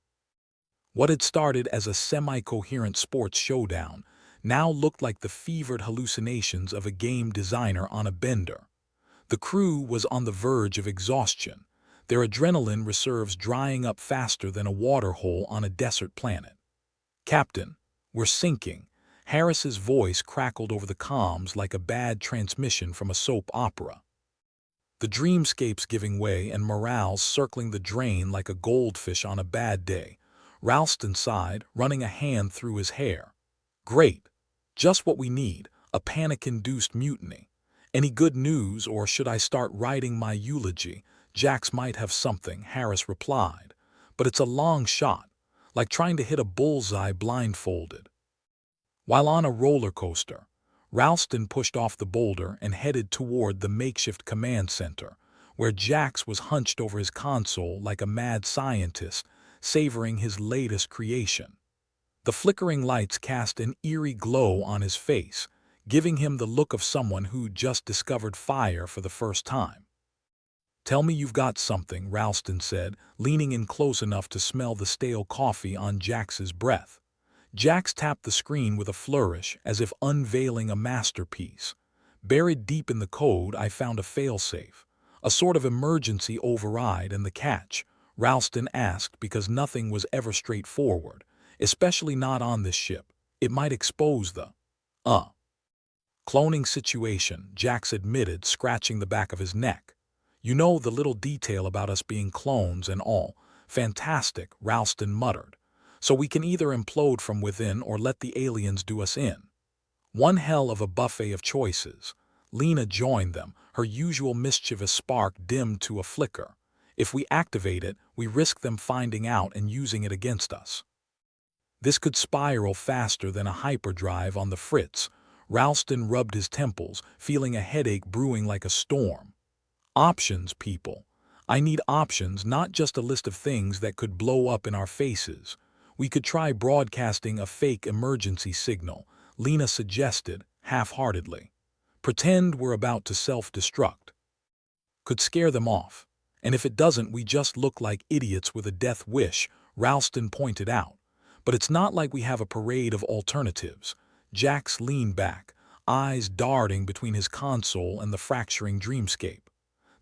[SPEAKER 1] What had started as a semi-coherent sports showdown now looked like the fevered hallucinations of a game designer on a bender. The crew was on the verge of exhaustion, their adrenaline reserves drying up faster than a water hole on a desert planet. "Captain, we're sinking." Harris's voice crackled over the comms like a bad transmission from a soap opera. The dreamscape's giving way and morale's circling the drain like a goldfish on a bad day. Ralston sighed, running a hand through his hair. "Great. Just what we need, a panic-induced mutiny. Any good news, or should I start writing my eulogy?" "Jax might have something," Harris replied, "but it's a long shot, like trying to hit a bullseye blindfolded." While on a roller coaster, Ralston pushed off the boulder and headed toward the makeshift command center, where Jax was hunched over his console like a mad scientist, savoring his latest creation. The flickering lights cast an eerie glow on his face, giving him the look of someone who just discovered fire for the first time. "Tell me you've got something," Ralston said, leaning in close enough to smell the stale coffee on Jax's breath. Jax tapped the screen with a flourish, as if unveiling a masterpiece. "Buried deep in the code, I found a failsafe. A sort of emergency override, and the catch," Ralston asked, because nothing was ever straightforward, especially not on this ship. "It might expose the cloning situation," Jax admitted, scratching the back of his neck. "You know, the little detail about us being clones and all." "Fantastic," Ralston muttered. "So we can either implode from within or let the aliens do us in." One hell of a buffet of choices. Lena joined them, her usual mischievous spark dimmed to a flicker. "If we activate it, we risk them finding out and using it against us. This could spiral faster than a hyperdrive on the fritz." Ralston rubbed his temples, feeling a headache brewing like a storm. "Options, people. I need options, not just a list of things that could blow up in our faces." "We could try broadcasting a fake emergency signal," Lena suggested, half-heartedly. "Pretend we're about to self-destruct. Could scare them off. And if it doesn't, we just look like idiots with a death wish," Ralston pointed out. "But it's not like we have a parade of alternatives." Jax leaned back, eyes darting between his console and the fracturing Dreamscape.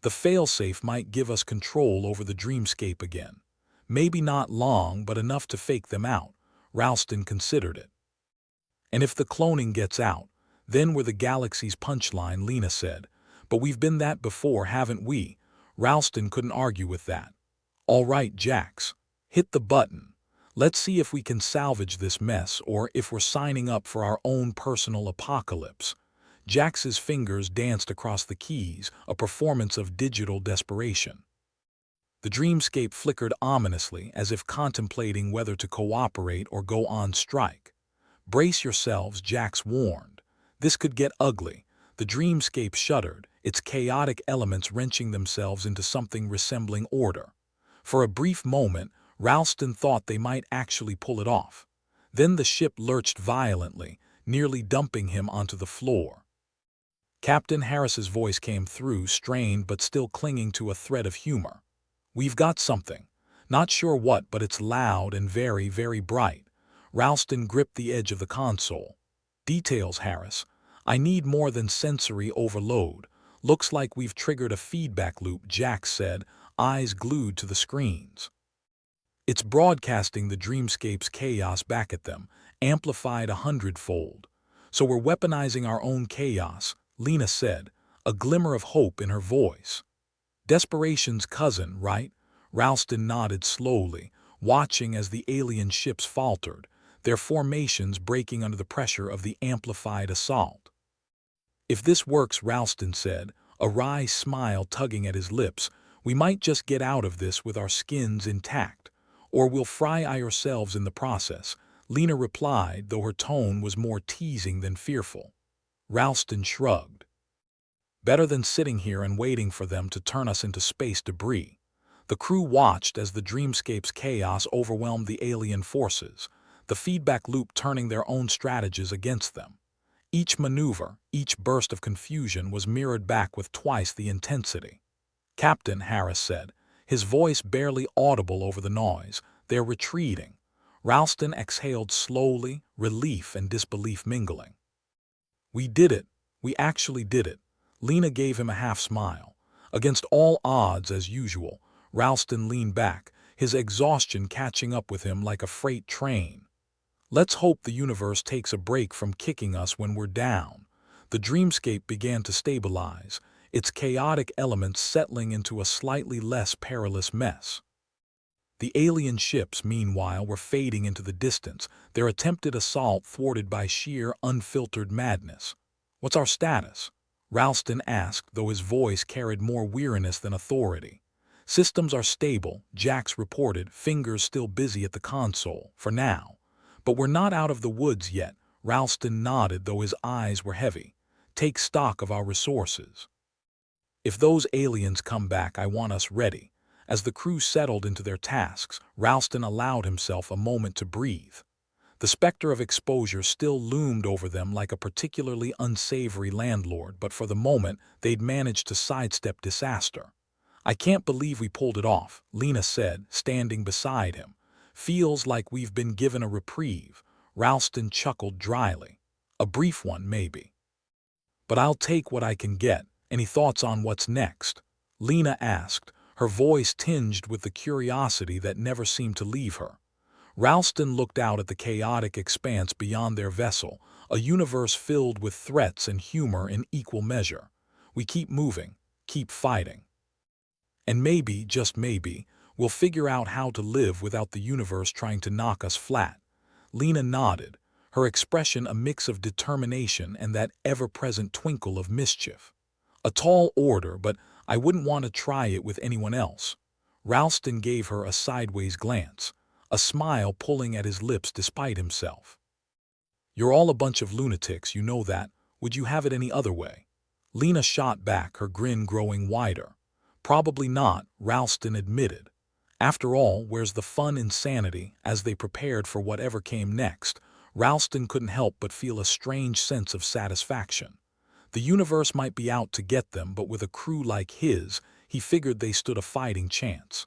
[SPEAKER 1] "The failsafe might give us control over the Dreamscape again. Maybe not long, but enough to fake them out." Ralston considered it. "And if the cloning gets out, then we're the galaxy's punchline," Lena said. "But we've been that before, haven't we?" Ralston couldn't argue with that. "All right, Jax. Hit the button. Let's see if we can salvage this mess, or if we're signing up for our own personal apocalypse." Jax's fingers danced across the keys, a performance of digital desperation. The Dreamscape flickered ominously, as if contemplating whether to cooperate or go on strike. "Brace yourselves," Jax warned. "This could get ugly." The Dreamscape shuddered, its chaotic elements wrenching themselves into something resembling order. For a brief moment, Ralston thought they might actually pull it off. Then the ship lurched violently, nearly dumping him onto the floor. Captain Harris's voice came through, strained but still clinging to a thread of humor. "We've got something. Not sure what, but it's loud and very, very bright." Ralston gripped the edge of the console. "Details, Harris. I need more than sensory overload." "Looks like we've triggered a feedback loop," Jax said, eyes glued to the screens. "It's broadcasting the Dreamscape's chaos back at them, amplified 100-fold. So we're weaponizing our own chaos," Lena said, a glimmer of hope in her voice. "Desperation's cousin, right?" Ralston nodded slowly, watching as the alien ships faltered, their formations breaking under the pressure of the amplified assault. "If this works," Ralston said, a wry smile tugging at his lips, "we might just get out of this with our skins intact. Or we'll fry ourselves in the process," Lena replied, though her tone was more teasing than fearful. Ralston shrugged. "Better than sitting here and waiting for them to turn us into space debris." The crew watched as the Dreamscape's chaos overwhelmed the alien forces, the feedback loop turning their own strategies against them. Each maneuver, each burst of confusion was mirrored back with twice the intensity. "Captain," Harris said, his voice barely audible over the noise, "they're retreating." Ralston exhaled slowly, relief and disbelief mingling. "We did it. We actually did it." Lena gave him a half-smile. Against all odds, as usual, Ralston leaned back, his exhaustion catching up with him like a freight train. "Let's hope the universe takes a break from kicking us when we're down." The Dreamscape began to stabilize, its chaotic elements settling into a slightly less perilous mess. The alien ships, meanwhile, were fading into the distance, their attempted assault thwarted by sheer, unfiltered madness. "What's our status?" Ralston asked, though his voice carried more weariness than authority. "Systems are stable," Jax reported, fingers still busy at the console, "for now. But we're not out of the woods yet." Ralston nodded, though his eyes were heavy. "Take stock of our resources." If those aliens come back, I want us ready. As the crew settled into their tasks, Ralston allowed himself a moment to breathe. The specter of exposure still loomed over them like a particularly unsavory landlord, but for the moment they'd managed to sidestep disaster. I can't believe we pulled it off, Lena said, standing beside him. Feels like we've been given a reprieve. Ralston chuckled dryly. A brief one, maybe. But I'll take what I can get. Any thoughts on what's next? Lena asked, her voice tinged with the curiosity that never seemed to leave her. Ralston looked out at the chaotic expanse beyond their vessel, a universe filled with threats and humor in equal measure. We keep moving, keep fighting. And maybe, just maybe, we'll figure out how to live without the universe trying to knock us flat. Lena nodded, her expression a mix of determination and that ever-present twinkle of mischief. A tall order, but I wouldn't want to try it with anyone else. Ralston gave her a sideways glance, a smile pulling at his lips despite himself. You're all a bunch of lunatics, you know that. Would you have it any other way? Lena shot back, her grin growing wider. Probably not, Ralston admitted. After all, where's the fun in sanity? As they prepared for whatever came next, Ralston couldn't help but feel a strange sense of satisfaction. The universe might be out to get them, but with a crew like his, he figured they stood a fighting chance.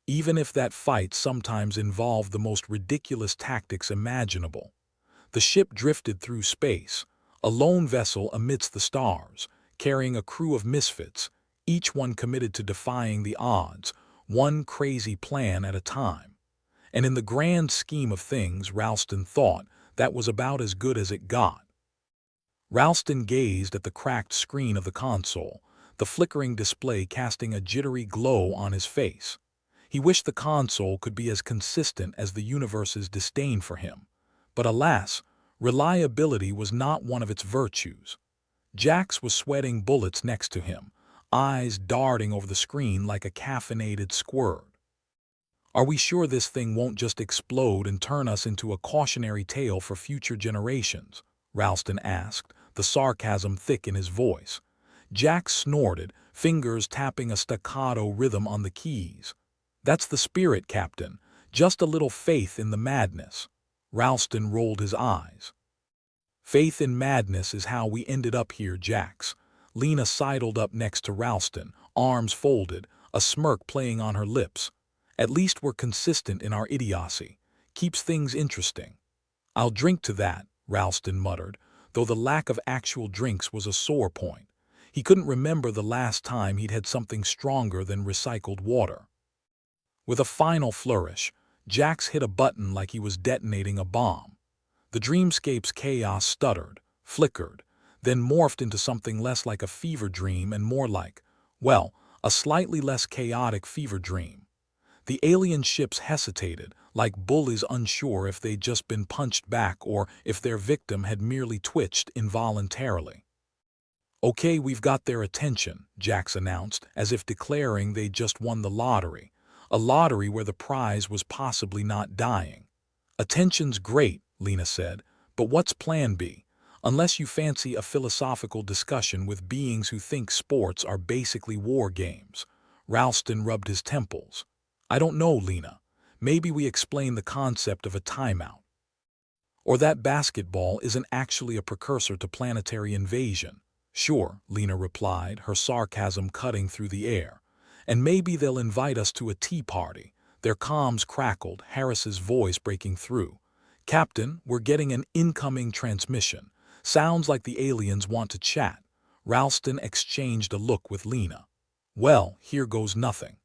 [SPEAKER 1] Even if that fight sometimes involved the most ridiculous tactics imaginable. The ship drifted through space, a lone vessel amidst the stars, carrying a crew of misfits, each one committed to defying the odds, one crazy plan at a time. And in the grand scheme of things, Ralston thought, that was about as good as it got. Ralston gazed at the cracked screen of the console, the flickering display casting a jittery glow on his face. He wished the console could be as consistent as the universe's disdain for him. But alas, reliability was not one of its virtues. Jax was sweating bullets next to him, eyes darting over the screen like a caffeinated squirt. Are we sure this thing won't just explode and turn us into a cautionary tale for future generations? Ralston asked, the sarcasm thick in his voice. Jax snorted, fingers tapping a staccato rhythm on the keys. That's the spirit, Captain. Just a little faith in the madness. Ralston rolled his eyes. Faith in madness is how we ended up here, Jax. Lena sidled up next to Ralston, arms folded, a smirk playing on her lips. At least we're consistent in our idiocy. Keeps things interesting. I'll drink to that, Ralston muttered, though the lack of actual drinks was a sore point. He couldn't remember the last time he'd had something stronger than recycled water. With a final flourish, Jax hit a button like he was detonating a bomb. The dreamscape's chaos stuttered, flickered, then morphed into something less like a fever dream and more like, well, a slightly less chaotic fever dream. The alien ships hesitated, like bullies unsure if they'd just been punched back or if their victim had merely twitched involuntarily. Okay, we've got their attention, Jax announced, as if declaring they'd just won the lottery. A lottery where the prize was possibly not dying. Attention's great, Lena said, but what's plan B? Unless you fancy a philosophical discussion with beings who think sports are basically war games. Ralston rubbed his temples. I don't know, Lena. Maybe we explain the concept of a timeout. Or that basketball isn't actually a precursor to planetary invasion. Sure, Lena replied, her sarcasm cutting through the air. And maybe they'll invite us to a tea party. Their comms crackled, Harris's voice breaking through. Captain, we're getting an incoming transmission. Sounds like the aliens want to chat. Ralston exchanged a look with Lena. Well, here goes nothing.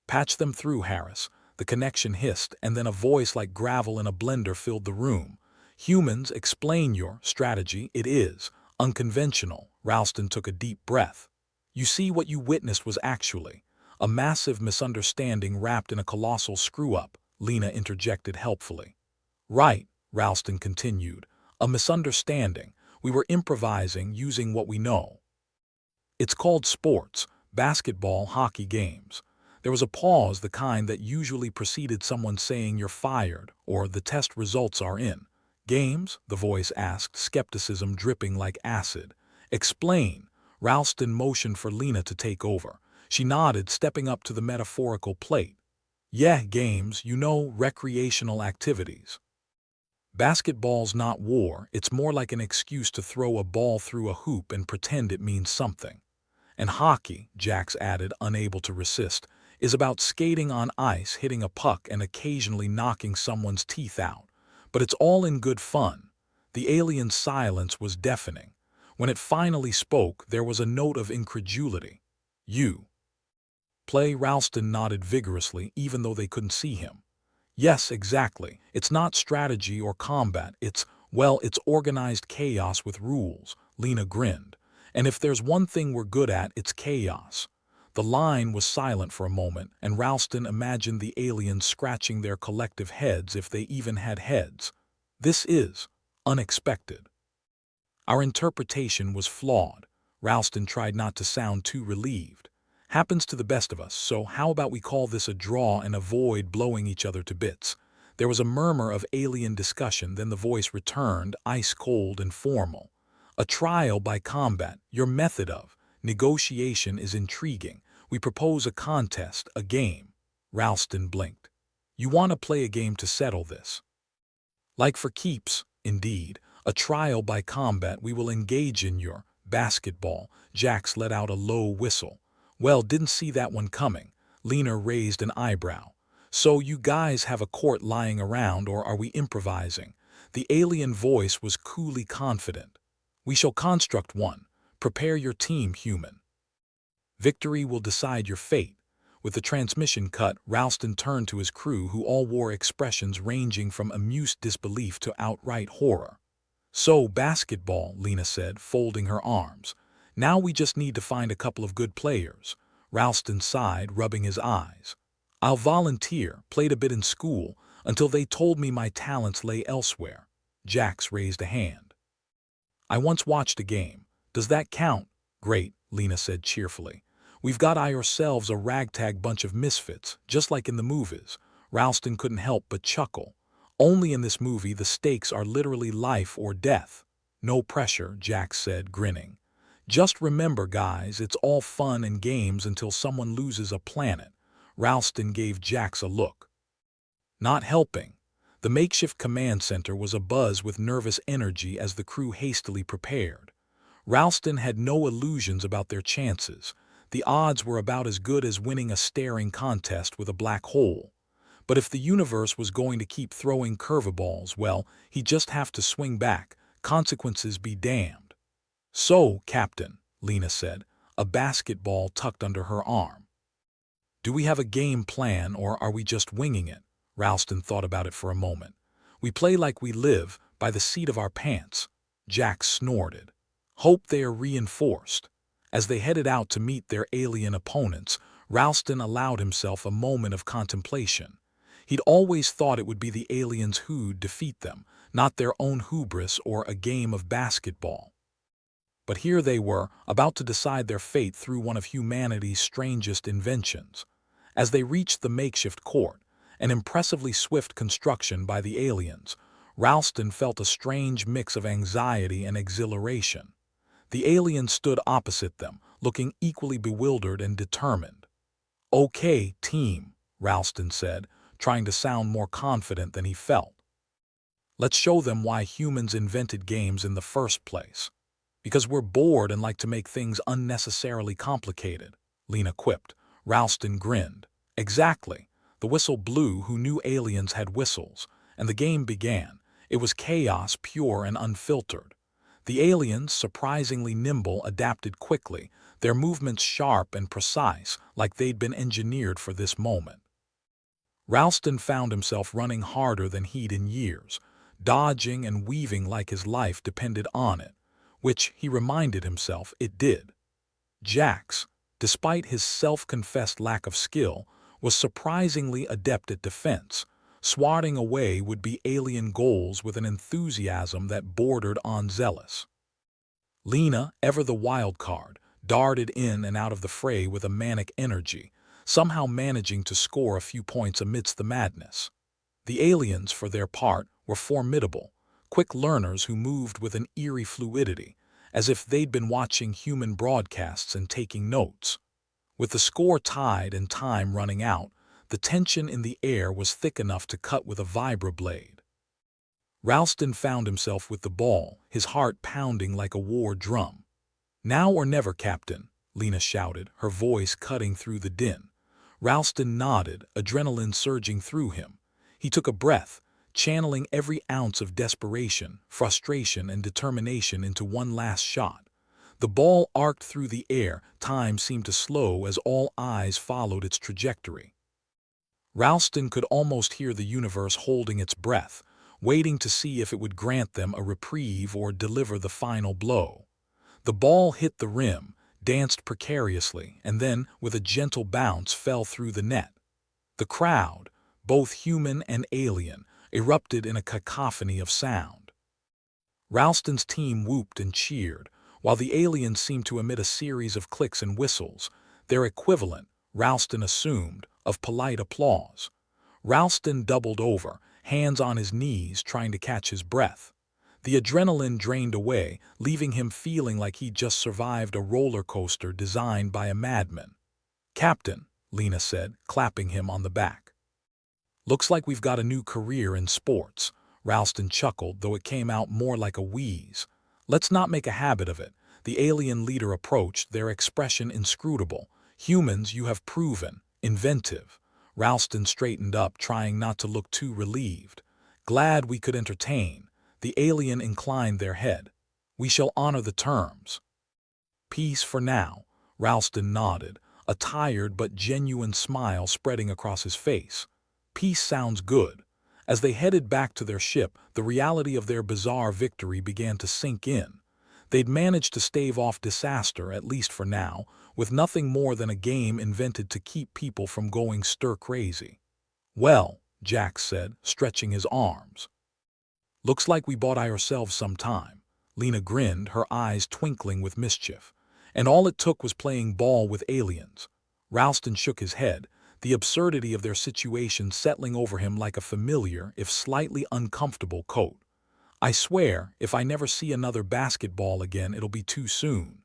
[SPEAKER 1] Patch them through, Harris. The connection hissed, and then a voice like gravel in a blender filled the room. Humans, explain your strategy. It is unconventional. Ralston took a deep breath. You see, what you witnessed was actually a massive misunderstanding wrapped in a colossal screw-up, Lena interjected helpfully. Right, Ralston continued. A misunderstanding. We were improvising using what we know. It's called sports, basketball, hockey games. There was a pause, the kind that usually preceded someone saying you're fired or the test results are in. Games? The voice asked, skepticism dripping like acid. Explain. Ralston motioned for Lena to take over. She nodded, stepping up to the metaphorical plate. Yeah, games, recreational activities. Basketball's not war, it's more like an excuse to throw a ball through a hoop and pretend it means something. And hockey, Jax added, unable to resist, is about skating on ice, hitting a puck, and occasionally knocking someone's teeth out. But it's all in good fun. The alien's silence was deafening. When it finally spoke, there was a note of incredulity. You play? Ralston nodded vigorously, even though they couldn't see him. Yes, exactly. It's not strategy or combat. It's organized chaos with rules. Lena grinned. And if there's one thing we're good at, it's chaos. The line was silent for a moment, and Ralston imagined the aliens scratching their collective heads if they even had heads. This is unexpected. Our interpretation was flawed. Ralston tried not to sound too relieved. Happens to the best of us, so how about we call this a draw and avoid blowing each other to bits? There was a murmur of alien discussion, then the voice returned, ice-cold and formal. A trial by combat, your method of negotiation is intriguing. We propose a contest, a game. Ralston blinked. You want to play a game to settle this? Like for keeps, indeed. A trial by combat. We will engage in your basketball. Jax let out a low whistle. Well, didn't see that one coming. Lena raised an eyebrow. So you guys have a court lying around, or are we improvising? The alien voice was coolly confident. We shall construct one. Prepare your team, human. Victory will decide your fate. With the transmission cut, Ralston turned to his crew, who all wore expressions ranging from amused disbelief to outright horror. So, basketball, Lena said, folding her arms. Now we just need to find a couple of good players. Ralston sighed, rubbing his eyes. I'll volunteer, played a bit in school, until they told me my talents lay elsewhere. Jax raised a hand. I once watched a game. Does that count? Great, Lena said cheerfully. We've got ourselves a ragtag bunch of misfits, just like in the movies. Ralston couldn't help but chuckle. Only in this movie the stakes are literally life or death. No pressure, Jax said, grinning. Just remember, guys, it's all fun and games until someone loses a planet. Ralston gave Jax a look. Not helping. The makeshift command center was abuzz with nervous energy as the crew hastily prepared. Ralston had no illusions about their chances. The odds were about as good as winning a staring contest with a black hole. But if the universe was going to keep throwing curveballs, well, he'd just have to swing back. Consequences be damned. So, Captain, Lena said, a basketball tucked under her arm. Do we have a game plan, or are we just winging it? Ralston thought about it for a moment. We play like we live, by the seat of our pants. Jax snorted. Hope they are reinforced. As they headed out to meet their alien opponents, Ralston allowed himself a moment of contemplation. He'd always thought it would be the aliens who'd defeat them, not their own hubris or a game of basketball. But here they were, about to decide their fate through one of humanity's strangest inventions. As they reached the makeshift court, an impressively swift construction by the aliens, Ralston felt a strange mix of anxiety and exhilaration. The aliens stood opposite them, looking equally bewildered and determined. Okay, team, Ralston said, trying to sound more confident than he felt. Let's show them why humans invented games in the first place. Because we're bored and like to make things unnecessarily complicated, Lena quipped. Ralston grinned. Exactly. The whistle blew. Who knew aliens had whistles? And the game began. It was chaos, pure and unfiltered. The aliens, surprisingly nimble, adapted quickly, their movements sharp and precise, like they'd been engineered for this moment. Ralston found himself running harder than he'd in years, dodging and weaving like his life depended on it. Which, he reminded himself, it did. Jax, despite his self-confessed lack of skill, was surprisingly adept at defense, swatting away would-be alien goals with an enthusiasm that bordered on zealous. Lena, ever the wild card, darted in and out of the fray with a manic energy, somehow managing to score a few points amidst the madness. The aliens, for their part, were formidable, quick learners who moved with an eerie fluidity, as if they'd been watching human broadcasts and taking notes. With the score tied and time running out, the tension in the air was thick enough to cut with a vibra-blade. Ralston found himself with the ball, his heart pounding like a war drum. "Now or never, Captain," Lena shouted, her voice cutting through the din. Ralston nodded, adrenaline surging through him. He took a breath, channeling every ounce of desperation, frustration, and determination into one last shot. The ball arced through the air, time seemed to slow as all eyes followed its trajectory. Ralston could almost hear the universe holding its breath, waiting to see if it would grant them a reprieve or deliver the final blow. The ball hit the rim, danced precariously, and then, with a gentle bounce, fell through the net. The crowd, both human and alien, erupted in a cacophony of sound. Ralston's team whooped and cheered, while the aliens seemed to emit a series of clicks and whistles, their equivalent, Ralston assumed, of polite applause. Ralston doubled over, hands on his knees, trying to catch his breath. The adrenaline drained away, leaving him feeling like he'd just survived a roller coaster designed by a madman. "Captain," Lena said, clapping him on the back. "Looks like we've got a new career in sports." Ralston chuckled, though it came out more like a wheeze. "Let's not make a habit of it." The alien leader approached, their expression inscrutable. "Humans, you have proven inventive." Ralston straightened up, trying not to look too relieved. "Glad we could entertain." The alien inclined their head. "We shall honor the terms." "Peace for now." Ralston nodded, a tired but genuine smile spreading across his face. "Peace sounds good." As they headed back to their ship, the reality of their bizarre victory began to sink in. They'd managed to stave off disaster, at least for now, with nothing more than a game invented to keep people from going stir-crazy. "Well," Jack said, stretching his arms. "Looks like we bought ourselves some time." Lena grinned, her eyes twinkling with mischief. "And all it took was playing ball with aliens." Ralston shook his head, the absurdity of their situation settling over him like a familiar, if slightly uncomfortable, coat. "I swear, if I never see another basketball again, it'll be too soon."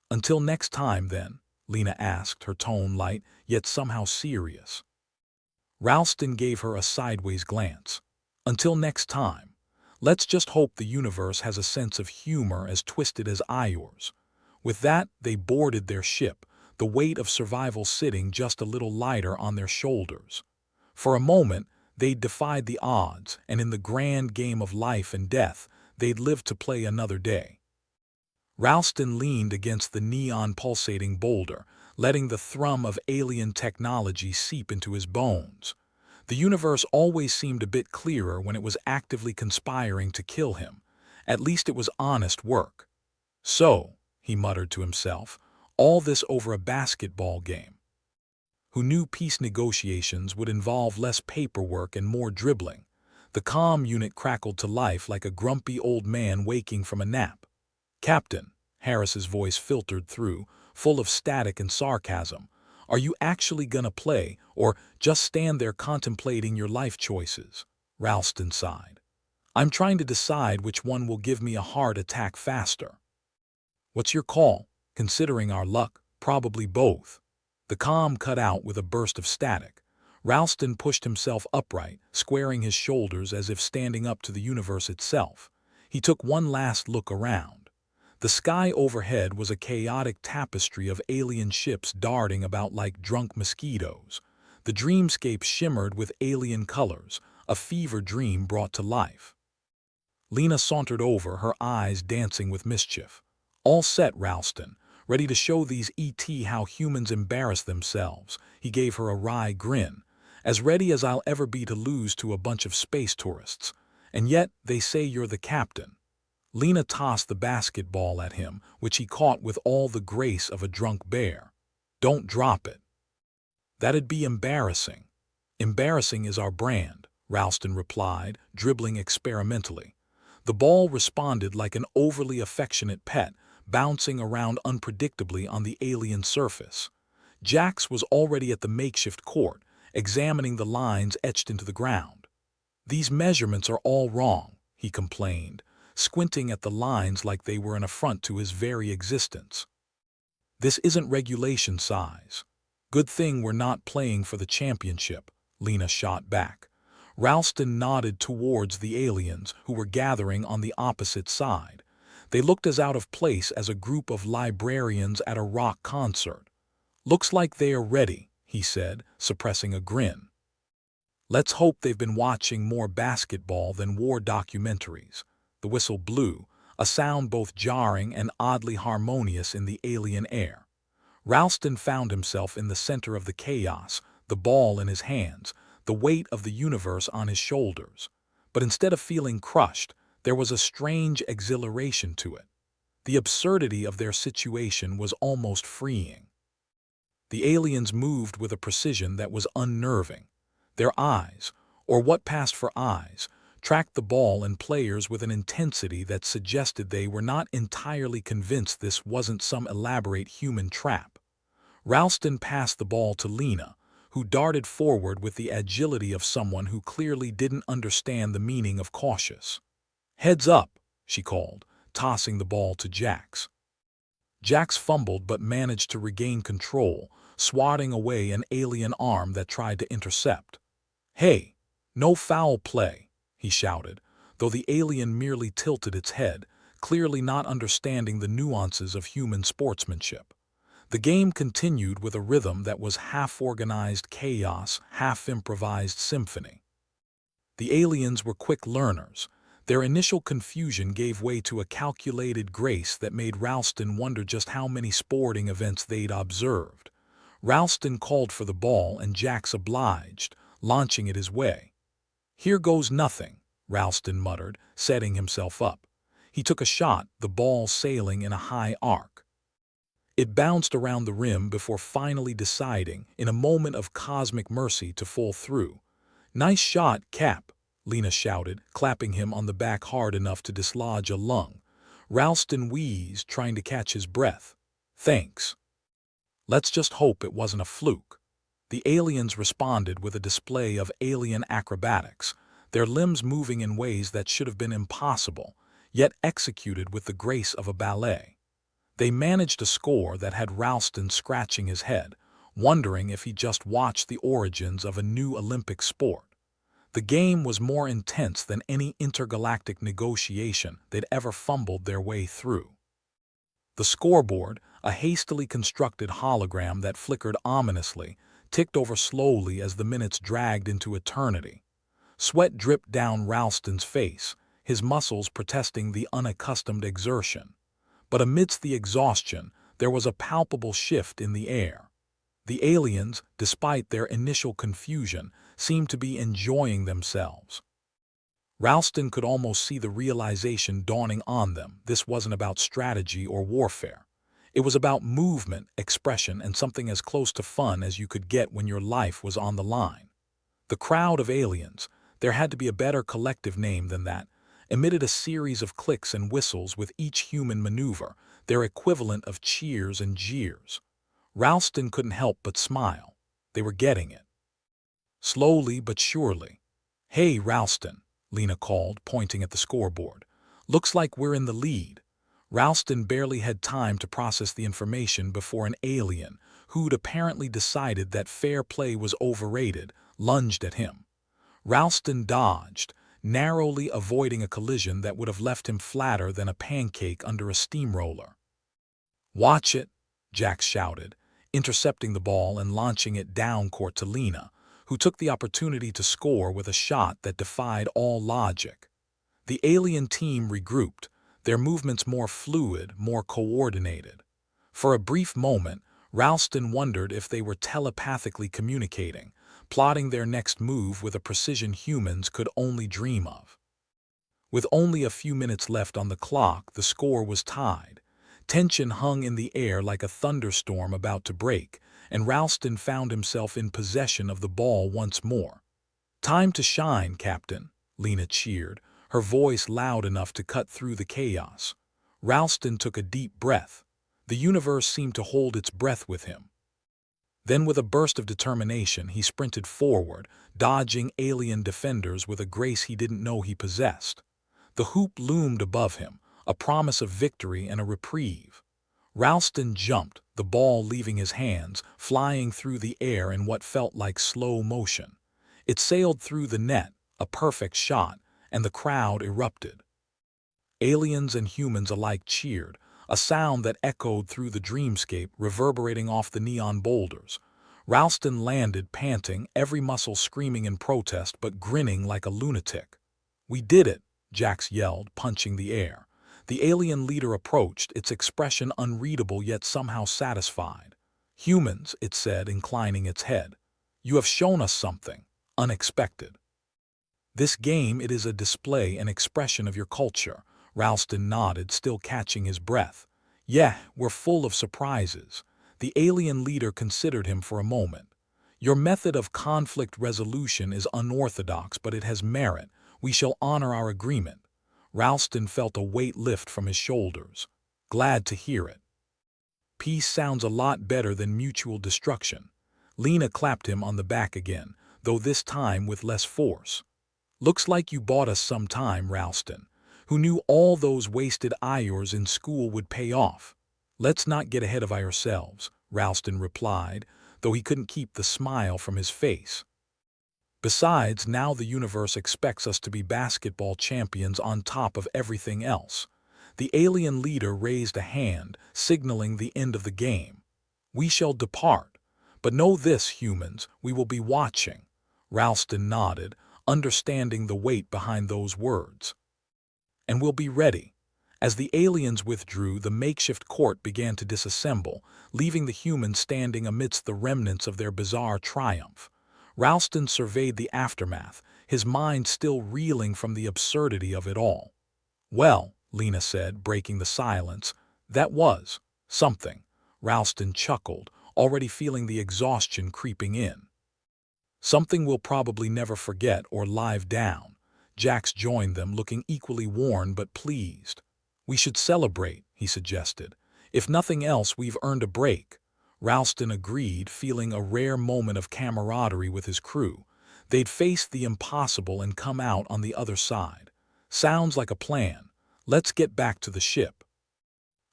[SPEAKER 1] "Until next time, then?" Lena asked, her tone light, yet somehow serious. Ralston gave her a sideways glance. "Until next time. Let's just hope the universe has a sense of humor as twisted as ours." With that, they boarded their ship, the weight of survival sitting just a little lighter on their shoulders. For a moment, they'd defied the odds, and in the grand game of life and death, they'd lived to play another day. Ralston leaned against the neon-pulsating boulder, letting the thrum of alien technology seep into his bones. The universe always seemed a bit clearer when it was actively conspiring to kill him. At least it was honest work. "So," he muttered to himself, "all this over a basketball game." Who knew peace negotiations would involve less paperwork and more dribbling? The comm unit crackled to life like a grumpy old man waking from a nap. "Captain," Harris's voice filtered through, full of static and sarcasm, "are you actually gonna play, or just stand there contemplating your life choices?" Ralston sighed. "I'm trying to decide which one will give me a heart attack faster." "What's your call? Considering our luck, probably both." The comm cut out with a burst of static. Ralston pushed himself upright, squaring his shoulders as if standing up to the universe itself. He took one last look around. The sky overhead was a chaotic tapestry of alien ships darting about like drunk mosquitoes. The dreamscape shimmered with alien colors, a fever dream brought to life. Lena sauntered over, her eyes dancing with mischief. "All set, Ralston. Ready to show these ET how humans embarrass themselves." He gave her a wry grin. "As ready as I'll ever be to lose to a bunch of space tourists. And yet, they say you're the captain." Lena tossed the basketball at him, which he caught with all the grace of a drunk bear. "Don't drop it." "That'd be embarrassing." "Embarrassing is our brand," Ralston replied, dribbling experimentally. The ball responded like an overly affectionate pet, bouncing around unpredictably on the alien surface. Jax was already at the makeshift court, examining the lines etched into the ground. "These measurements are all wrong," he complained. squinting at the lines like they were an affront to his very existence. "This isn't regulation size. Good thing we're not playing for the championship," Lena shot back. Ralston nodded towards the aliens who were gathering on the opposite side. They looked as out of place as a group of librarians at a rock concert. "Looks like they are ready," he said, suppressing a grin. "Let's hope they've been watching more basketball than war documentaries." The whistle blew, a sound both jarring and oddly harmonious in the alien air. Ralston found himself in the center of the chaos, the ball in his hands, the weight of the universe on his shoulders. But instead of feeling crushed, there was a strange exhilaration to it. The absurdity of their situation was almost freeing. The aliens moved with a precision that was unnerving. Their eyes, or what passed for eyes, tracked the ball and players with an intensity that suggested they were not entirely convinced this wasn't some elaborate human trap. Ralston passed the ball to Lena, who darted forward with the agility of someone who clearly didn't understand the meaning of cautious. "Heads up," she called, tossing the ball to Jax. Jax fumbled but managed to regain control, swatting away an alien arm that tried to intercept. "Hey, no foul play," he shouted, though the alien merely tilted its head, clearly not understanding the nuances of human sportsmanship. The game continued with a rhythm that was half-organized chaos, half-improvised symphony. The aliens were quick learners. Their initial confusion gave way to a calculated grace that made Ralston wonder just how many sporting events they'd observed. Ralston called for the ball and Jax obliged, launching it his way. "Here goes nothing," Ralston muttered, setting himself up. He took a shot, the ball sailing in a high arc. It bounced around the rim before finally deciding, in a moment of cosmic mercy, to fall through. "Nice shot, Cap," Lena shouted, clapping him on the back hard enough to dislodge a lung. Ralston wheezed, trying to catch his breath. "Thanks. Let's just hope it wasn't a fluke." The aliens responded with a display of alien acrobatics, their limbs moving in ways that should have been impossible, yet executed with the grace of a ballet. They managed a score that had Ralston scratching his head, wondering if he just watched the origins of a new Olympic sport. The game was more intense than any intergalactic negotiation they'd ever fumbled their way through. The scoreboard, a hastily constructed hologram that flickered ominously, ticked over slowly as the minutes dragged into eternity. Sweat dripped down Ralston's face, his muscles protesting the unaccustomed exertion. But amidst the exhaustion, there was a palpable shift in the air. The aliens, despite their initial confusion, seemed to be enjoying themselves. Ralston could almost see the realization dawning on them. This wasn't about strategy or warfare. It was about movement, expression, and something as close to fun as you could get when your life was on the line. The crowd of aliens, there had to be a better collective name than that, emitted a series of clicks and whistles with each human maneuver, their equivalent of cheers and jeers. Ralston couldn't help but smile. They were getting it. Slowly but surely. "Hey, Ralston," Lena called, pointing at the scoreboard. "Looks like we're in the lead." Ralston barely had time to process the information before an alien, who'd apparently decided that fair play was overrated, lunged at him. Ralston dodged, narrowly avoiding a collision that would have left him flatter than a pancake under a steamroller. "Watch it," Jax shouted, intercepting the ball and launching it down court to Lena, who took the opportunity to score with a shot that defied all logic. The alien team regrouped, their movements more fluid, more coordinated. For a brief moment, Ralston wondered if they were telepathically communicating, plotting their next move with a precision humans could only dream of. With only a few minutes left on the clock, the score was tied. Tension hung in the air like a thunderstorm about to break, and Ralston found himself in possession of the ball once more. "Time to shine, Captain," Lena cheered, her voice loud enough to cut through the chaos. Ralston took a deep breath. The universe seemed to hold its breath with him. Then with a burst of determination, he sprinted forward, dodging alien defenders with a grace he didn't know he possessed. The hoop loomed above him, a promise of victory and a reprieve. Ralston jumped, the ball leaving his hands, flying through the air in what felt like slow motion. It sailed through the net, a perfect shot, and the crowd erupted. Aliens and humans alike cheered, a sound that echoed through the dreamscape, reverberating off the neon boulders. Ralston landed, panting, every muscle screaming in protest but grinning like a lunatic. "We did it!" Jax yelled, punching the air. The alien leader approached, its expression unreadable yet somehow satisfied. "Humans," it said, inclining its head. "You have shown us something unexpected. This game, it is a display and expression of your culture." Ralston nodded, still catching his breath. "Yeah, we're full of surprises." The alien leader considered him for a moment. "Your method of conflict resolution is unorthodox, but it has merit. We shall honor our agreement." Ralston felt a weight lift from his shoulders. "Glad to hear it." "Peace sounds a lot better than mutual destruction." Lena clapped him on the back again, though this time with less force. "Looks like you bought us some time, Ralston. Who knew all those wasted hours in school would pay off?" "Let's not get ahead of ourselves," Ralston replied, though he couldn't keep the smile from his face. "Besides, now the universe expects us to be basketball champions on top of everything else." The alien leader raised a hand, signaling the end of the game. "We shall depart. But know this, humans, we will be watching." Ralston nodded, understanding the weight behind those words. "And we'll be ready." As the aliens withdrew, the makeshift court began to disassemble, leaving the humans standing amidst the remnants of their bizarre triumph. Ralston surveyed the aftermath, his mind still reeling from the absurdity of it all. "Well," Lena said, breaking the silence, "that was something." Ralston chuckled, already feeling the exhaustion creeping in. "Something we'll probably never forget or live down." Jax joined them, looking equally worn but pleased. "We should celebrate," he suggested. "If nothing else, we've earned a break." Ralston agreed, feeling a rare moment of camaraderie with his crew. They'd faced the impossible and come out on the other side. "Sounds like a plan. Let's get back to the ship.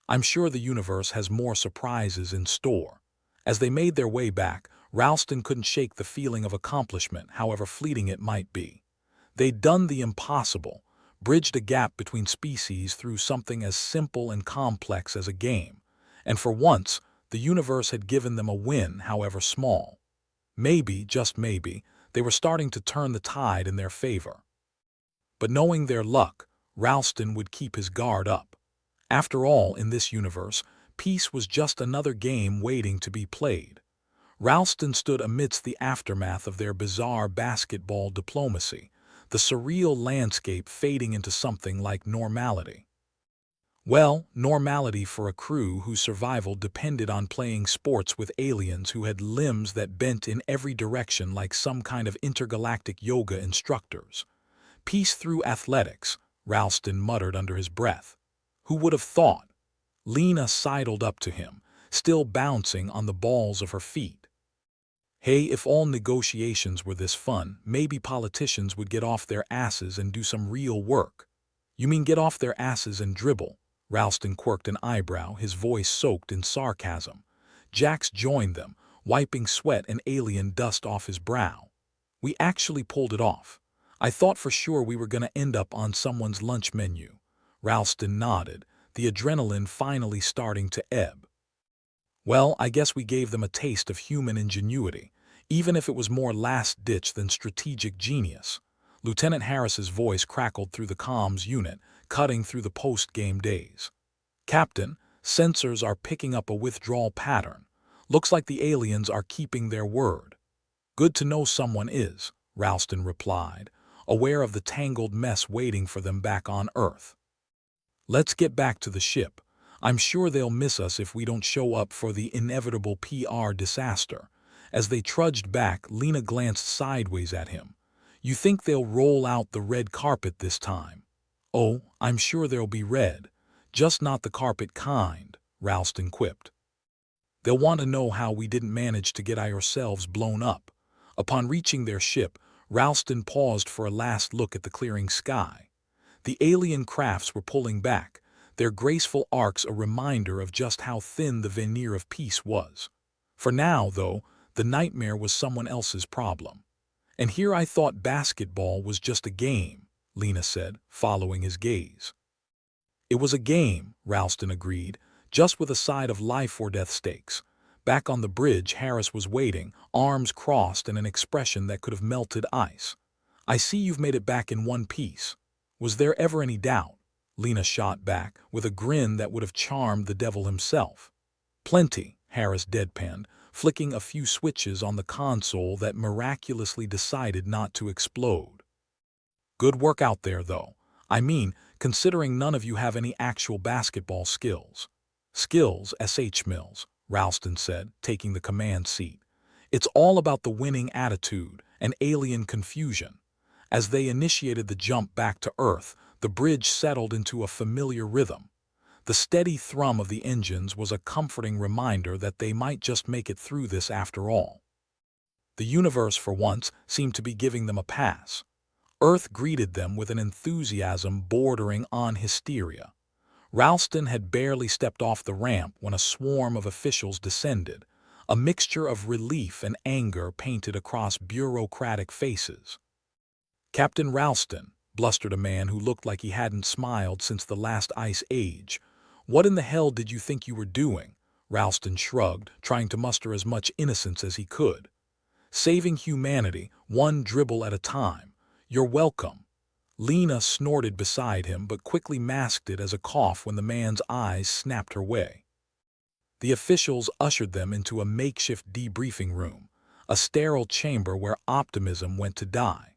[SPEAKER 1] I'm sure the universe has more surprises in store." As they made their way back, Ralston couldn't shake the feeling of accomplishment, however fleeting it might be. They'd done the impossible, bridged a gap between species through something as simple and complex as a game. And for once, the universe had given them a win, however small. Maybe, just maybe, they were starting to turn the tide in their favor. But knowing their luck, Ralston would keep his guard up. After all, in this universe, peace was just another game waiting to be played. Ralston stood amidst the aftermath of their bizarre basketball diplomacy, the surreal landscape fading into something like normality. Well, normality for a crew whose survival depended on playing sports with aliens who had limbs that bent in every direction like some kind of intergalactic yoga instructors. "Peace through athletics," Ralston muttered under his breath. "Who would have thought?" Lena sidled up to him, still bouncing on the balls of her feet. "Hey, if all negotiations were this fun, maybe politicians would get off their asses and do some real work." "You mean get off their asses and dribble?" Ralston quirked an eyebrow, his voice soaked in sarcasm. Jax joined them, wiping sweat and alien dust off his brow. "We actually pulled it off. I thought for sure we were going to end up on someone's lunch menu." Ralston nodded, the adrenaline finally starting to ebb. "Well, I guess we gave them a taste of human ingenuity, even if it was more last-ditch than strategic genius." Lieutenant Harris's voice crackled through the comms unit, cutting through the post-game days. "Captain, sensors are picking up a withdrawal pattern. Looks like the aliens are keeping their word." "Good to know someone is," Ralston replied, aware of the tangled mess waiting for them back on Earth. "Let's get back to the ship. I'm sure they'll miss us if we don't show up for the inevitable PR disaster." As they trudged back, Lena glanced sideways at him. "You think they'll roll out the red carpet this time?" "Oh, I'm sure there'll be red. Just not the carpet kind," Ralston quipped. "They'll want to know how we didn't manage to get ourselves blown up." Upon reaching their ship, Ralston paused for a last look at the clearing sky. The alien crafts were pulling back, their graceful arcs a reminder of just how thin the veneer of peace was. For now, though, the nightmare was someone else's problem. And here I thought basketball was just a game, Lena said, following his gaze. It was a game, Ralston agreed, just with a side of life-or-death stakes. Back on the bridge, Harris was waiting, arms crossed and an expression that could have melted ice. I see you've made it back in one piece. Was there ever any doubt? Lena shot back, with a grin that would have charmed the devil himself. Plenty, Harris deadpanned, flicking a few switches on the console that miraculously decided not to explode. Good work out there, though. I mean, considering none of you have any actual basketball skills. Skills, S.H. Mills, Ralston said, taking the command seat. It's all about the winning attitude and alien confusion. As they initiated the jump back to Earth, the bridge settled into a familiar rhythm. The steady thrum of the engines was a comforting reminder that they might just make it through this after all. The universe, for once, seemed to be giving them a pass. Earth greeted them with an enthusiasm bordering on hysteria. Ralston had barely stepped off the ramp when a swarm of officials descended, a mixture of relief and anger painted across bureaucratic faces. "Captain Ralston," blustered a man who looked like he hadn't smiled since the last ice age. "What in the hell did you think you were doing?" Ralston shrugged, trying to muster as much innocence as he could. "Saving humanity, one dribble at a time. You're welcome." Lena snorted beside him but quickly masked it as a cough when the man's eyes snapped her way. The officials ushered them into a makeshift debriefing room, a sterile chamber where optimism went to die.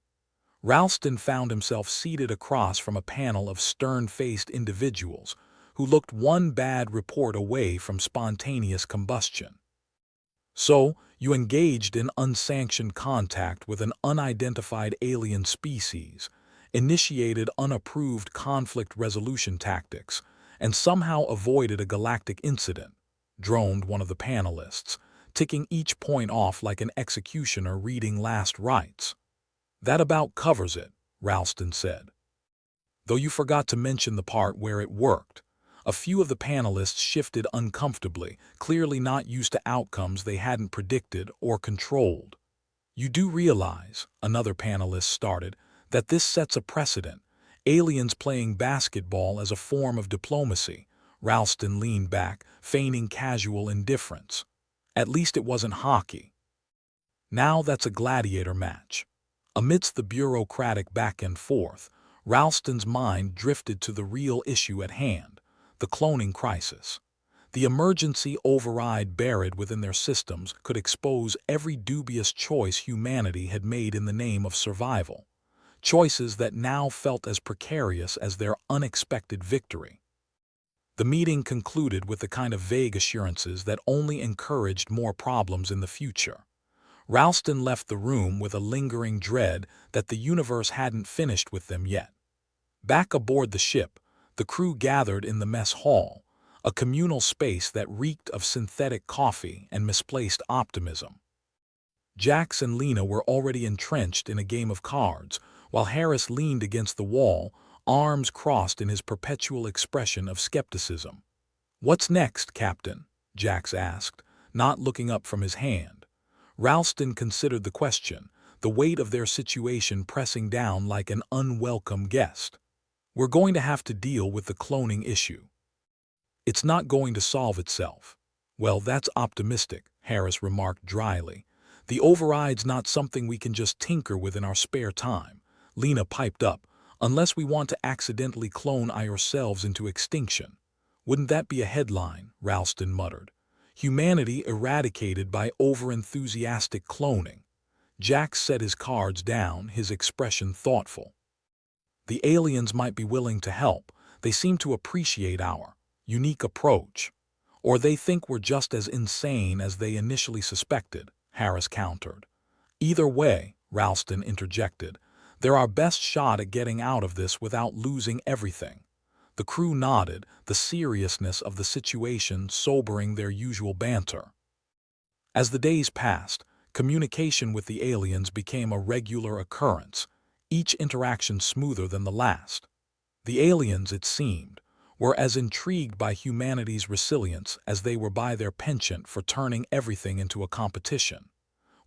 [SPEAKER 1] Ralston found himself seated across from a panel of stern-faced individuals who looked one bad report away from spontaneous combustion. "So, you engaged in unsanctioned contact with an unidentified alien species, initiated unapproved conflict resolution tactics, and somehow avoided a galactic incident," droned one of the panelists, ticking each point off like an executioner reading last rites. "That about covers it," Ralston said. "Though you forgot to mention the part where it worked." A few of the panelists shifted uncomfortably, clearly not used to outcomes they hadn't predicted or controlled. "You do realize," another panelist started, "that this sets a precedent. Aliens playing basketball as a form of diplomacy." Ralston leaned back, feigning casual indifference. "At least it wasn't hockey. Now that's a gladiator match." Amidst the bureaucratic back and forth, Ralston's mind drifted to the real issue at hand, the cloning crisis. The emergency override buried within their systems could expose every dubious choice humanity had made in the name of survival, choices that now felt as precarious as their unexpected victory. The meeting concluded with the kind of vague assurances that only encouraged more problems in the future. Ralston left the room with a lingering dread that the universe hadn't finished with them yet. Back aboard the ship, the crew gathered in the mess hall, a communal space that reeked of synthetic coffee and misplaced optimism. Jax and Lena were already entrenched in a game of cards, while Harris leaned against the wall, arms crossed in his perpetual expression of skepticism. "What's next, Captain?" Jax asked, not looking up from his hand. Ralston considered the question, the weight of their situation pressing down like an unwelcome guest. "We're going to have to deal with the cloning issue. It's not going to solve itself." "Well, that's optimistic," Harris remarked dryly. "The override's not something we can just tinker with in our spare time." Lena piped up, "unless we want to accidentally clone ourselves into extinction." "Wouldn't that be a headline?" Ralston muttered. "Humanity eradicated by over-enthusiastic cloning." Jax set his cards down, his expression thoughtful. "The aliens might be willing to help. They seem to appreciate our unique approach. Or they think we're just as insane as they initially suspected," Harris countered. "Either way," Ralston interjected, "they're our best shot at getting out of this without losing everything." The crew nodded, the seriousness of the situation sobering their usual banter. As the days passed, communication with the aliens became a regular occurrence, each interaction smoother than the last. The aliens, it seemed, were as intrigued by humanity's resilience as they were by their penchant for turning everything into a competition.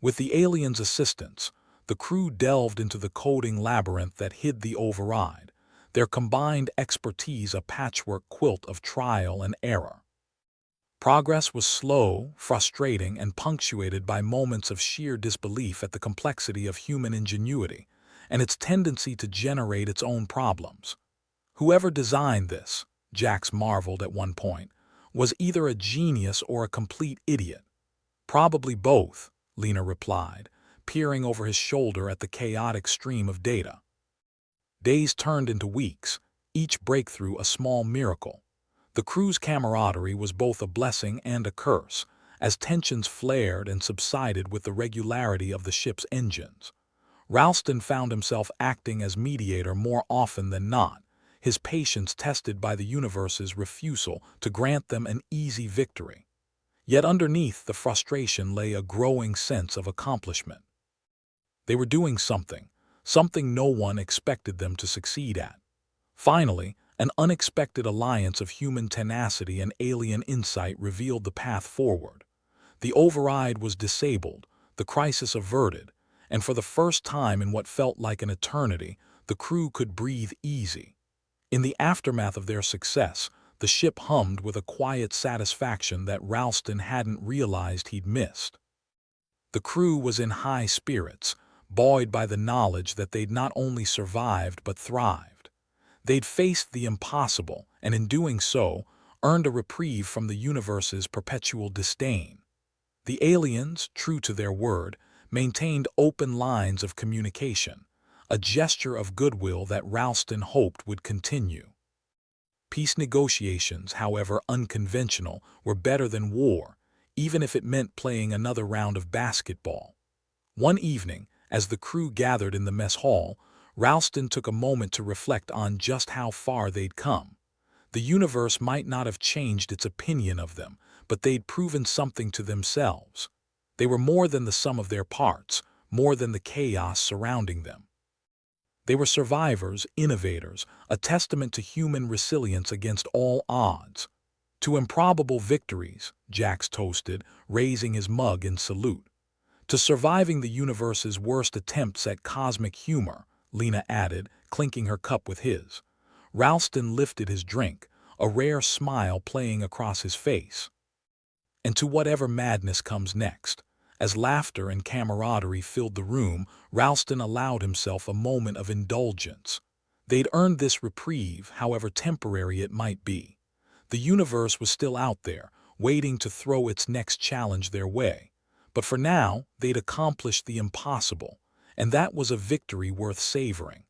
[SPEAKER 1] With the aliens' assistance, the crew delved into the coding labyrinth that hid the override, their combined expertise a patchwork quilt of trial and error. Progress was slow, frustrating, and punctuated by moments of sheer disbelief at the complexity of human ingenuity and its tendency to generate its own problems. Whoever designed this, Jax marveled at one point, was either a genius or a complete idiot. Probably both, Lena replied, peering over his shoulder at the chaotic stream of data. Days turned into weeks, each breakthrough a small miracle. The crew's camaraderie was both a blessing and a curse, as tensions flared and subsided with the regularity of the ship's engines. Ralston found himself acting as mediator more often than not, his patience tested by the universe's refusal to grant them an easy victory. Yet underneath the frustration lay a growing sense of accomplishment. They were doing something no one expected them to succeed at. Finally, an unexpected alliance of human tenacity and alien insight revealed the path forward. The override was disabled, the crisis averted, and for the first time in what felt like an eternity, the crew could breathe easy. In the aftermath of their success, the ship hummed with a quiet satisfaction that Ralston hadn't realized he'd missed. The crew was in high spirits, buoyed by the knowledge that they'd not only survived but thrived. They'd faced the impossible, and in doing so, earned a reprieve from the universe's perpetual disdain. The aliens, true to their word, maintained open lines of communication, a gesture of goodwill that Ralston hoped would continue. Peace negotiations, however unconventional, were better than war, even if it meant playing another round of basketball. One evening, as the crew gathered in the mess hall, Ralston took a moment to reflect on just how far they'd come. The universe might not have changed its opinion of them, but they'd proven something to themselves. They were more than the sum of their parts, more than the chaos surrounding them. They were survivors, innovators, a testament to human resilience against all odds. To improbable victories, Jax toasted, raising his mug in salute. To surviving the universe's worst attempts at cosmic humor, Lena added, clinking her cup with his. Ralston lifted his drink, a rare smile playing across his face. And to whatever madness comes next. As laughter and camaraderie filled the room, Ralston allowed himself a moment of indulgence. They'd earned this reprieve, however temporary it might be. The universe was still out there, waiting to throw its next challenge their way. But for now, they'd accomplished the impossible, and that was a victory worth savoring.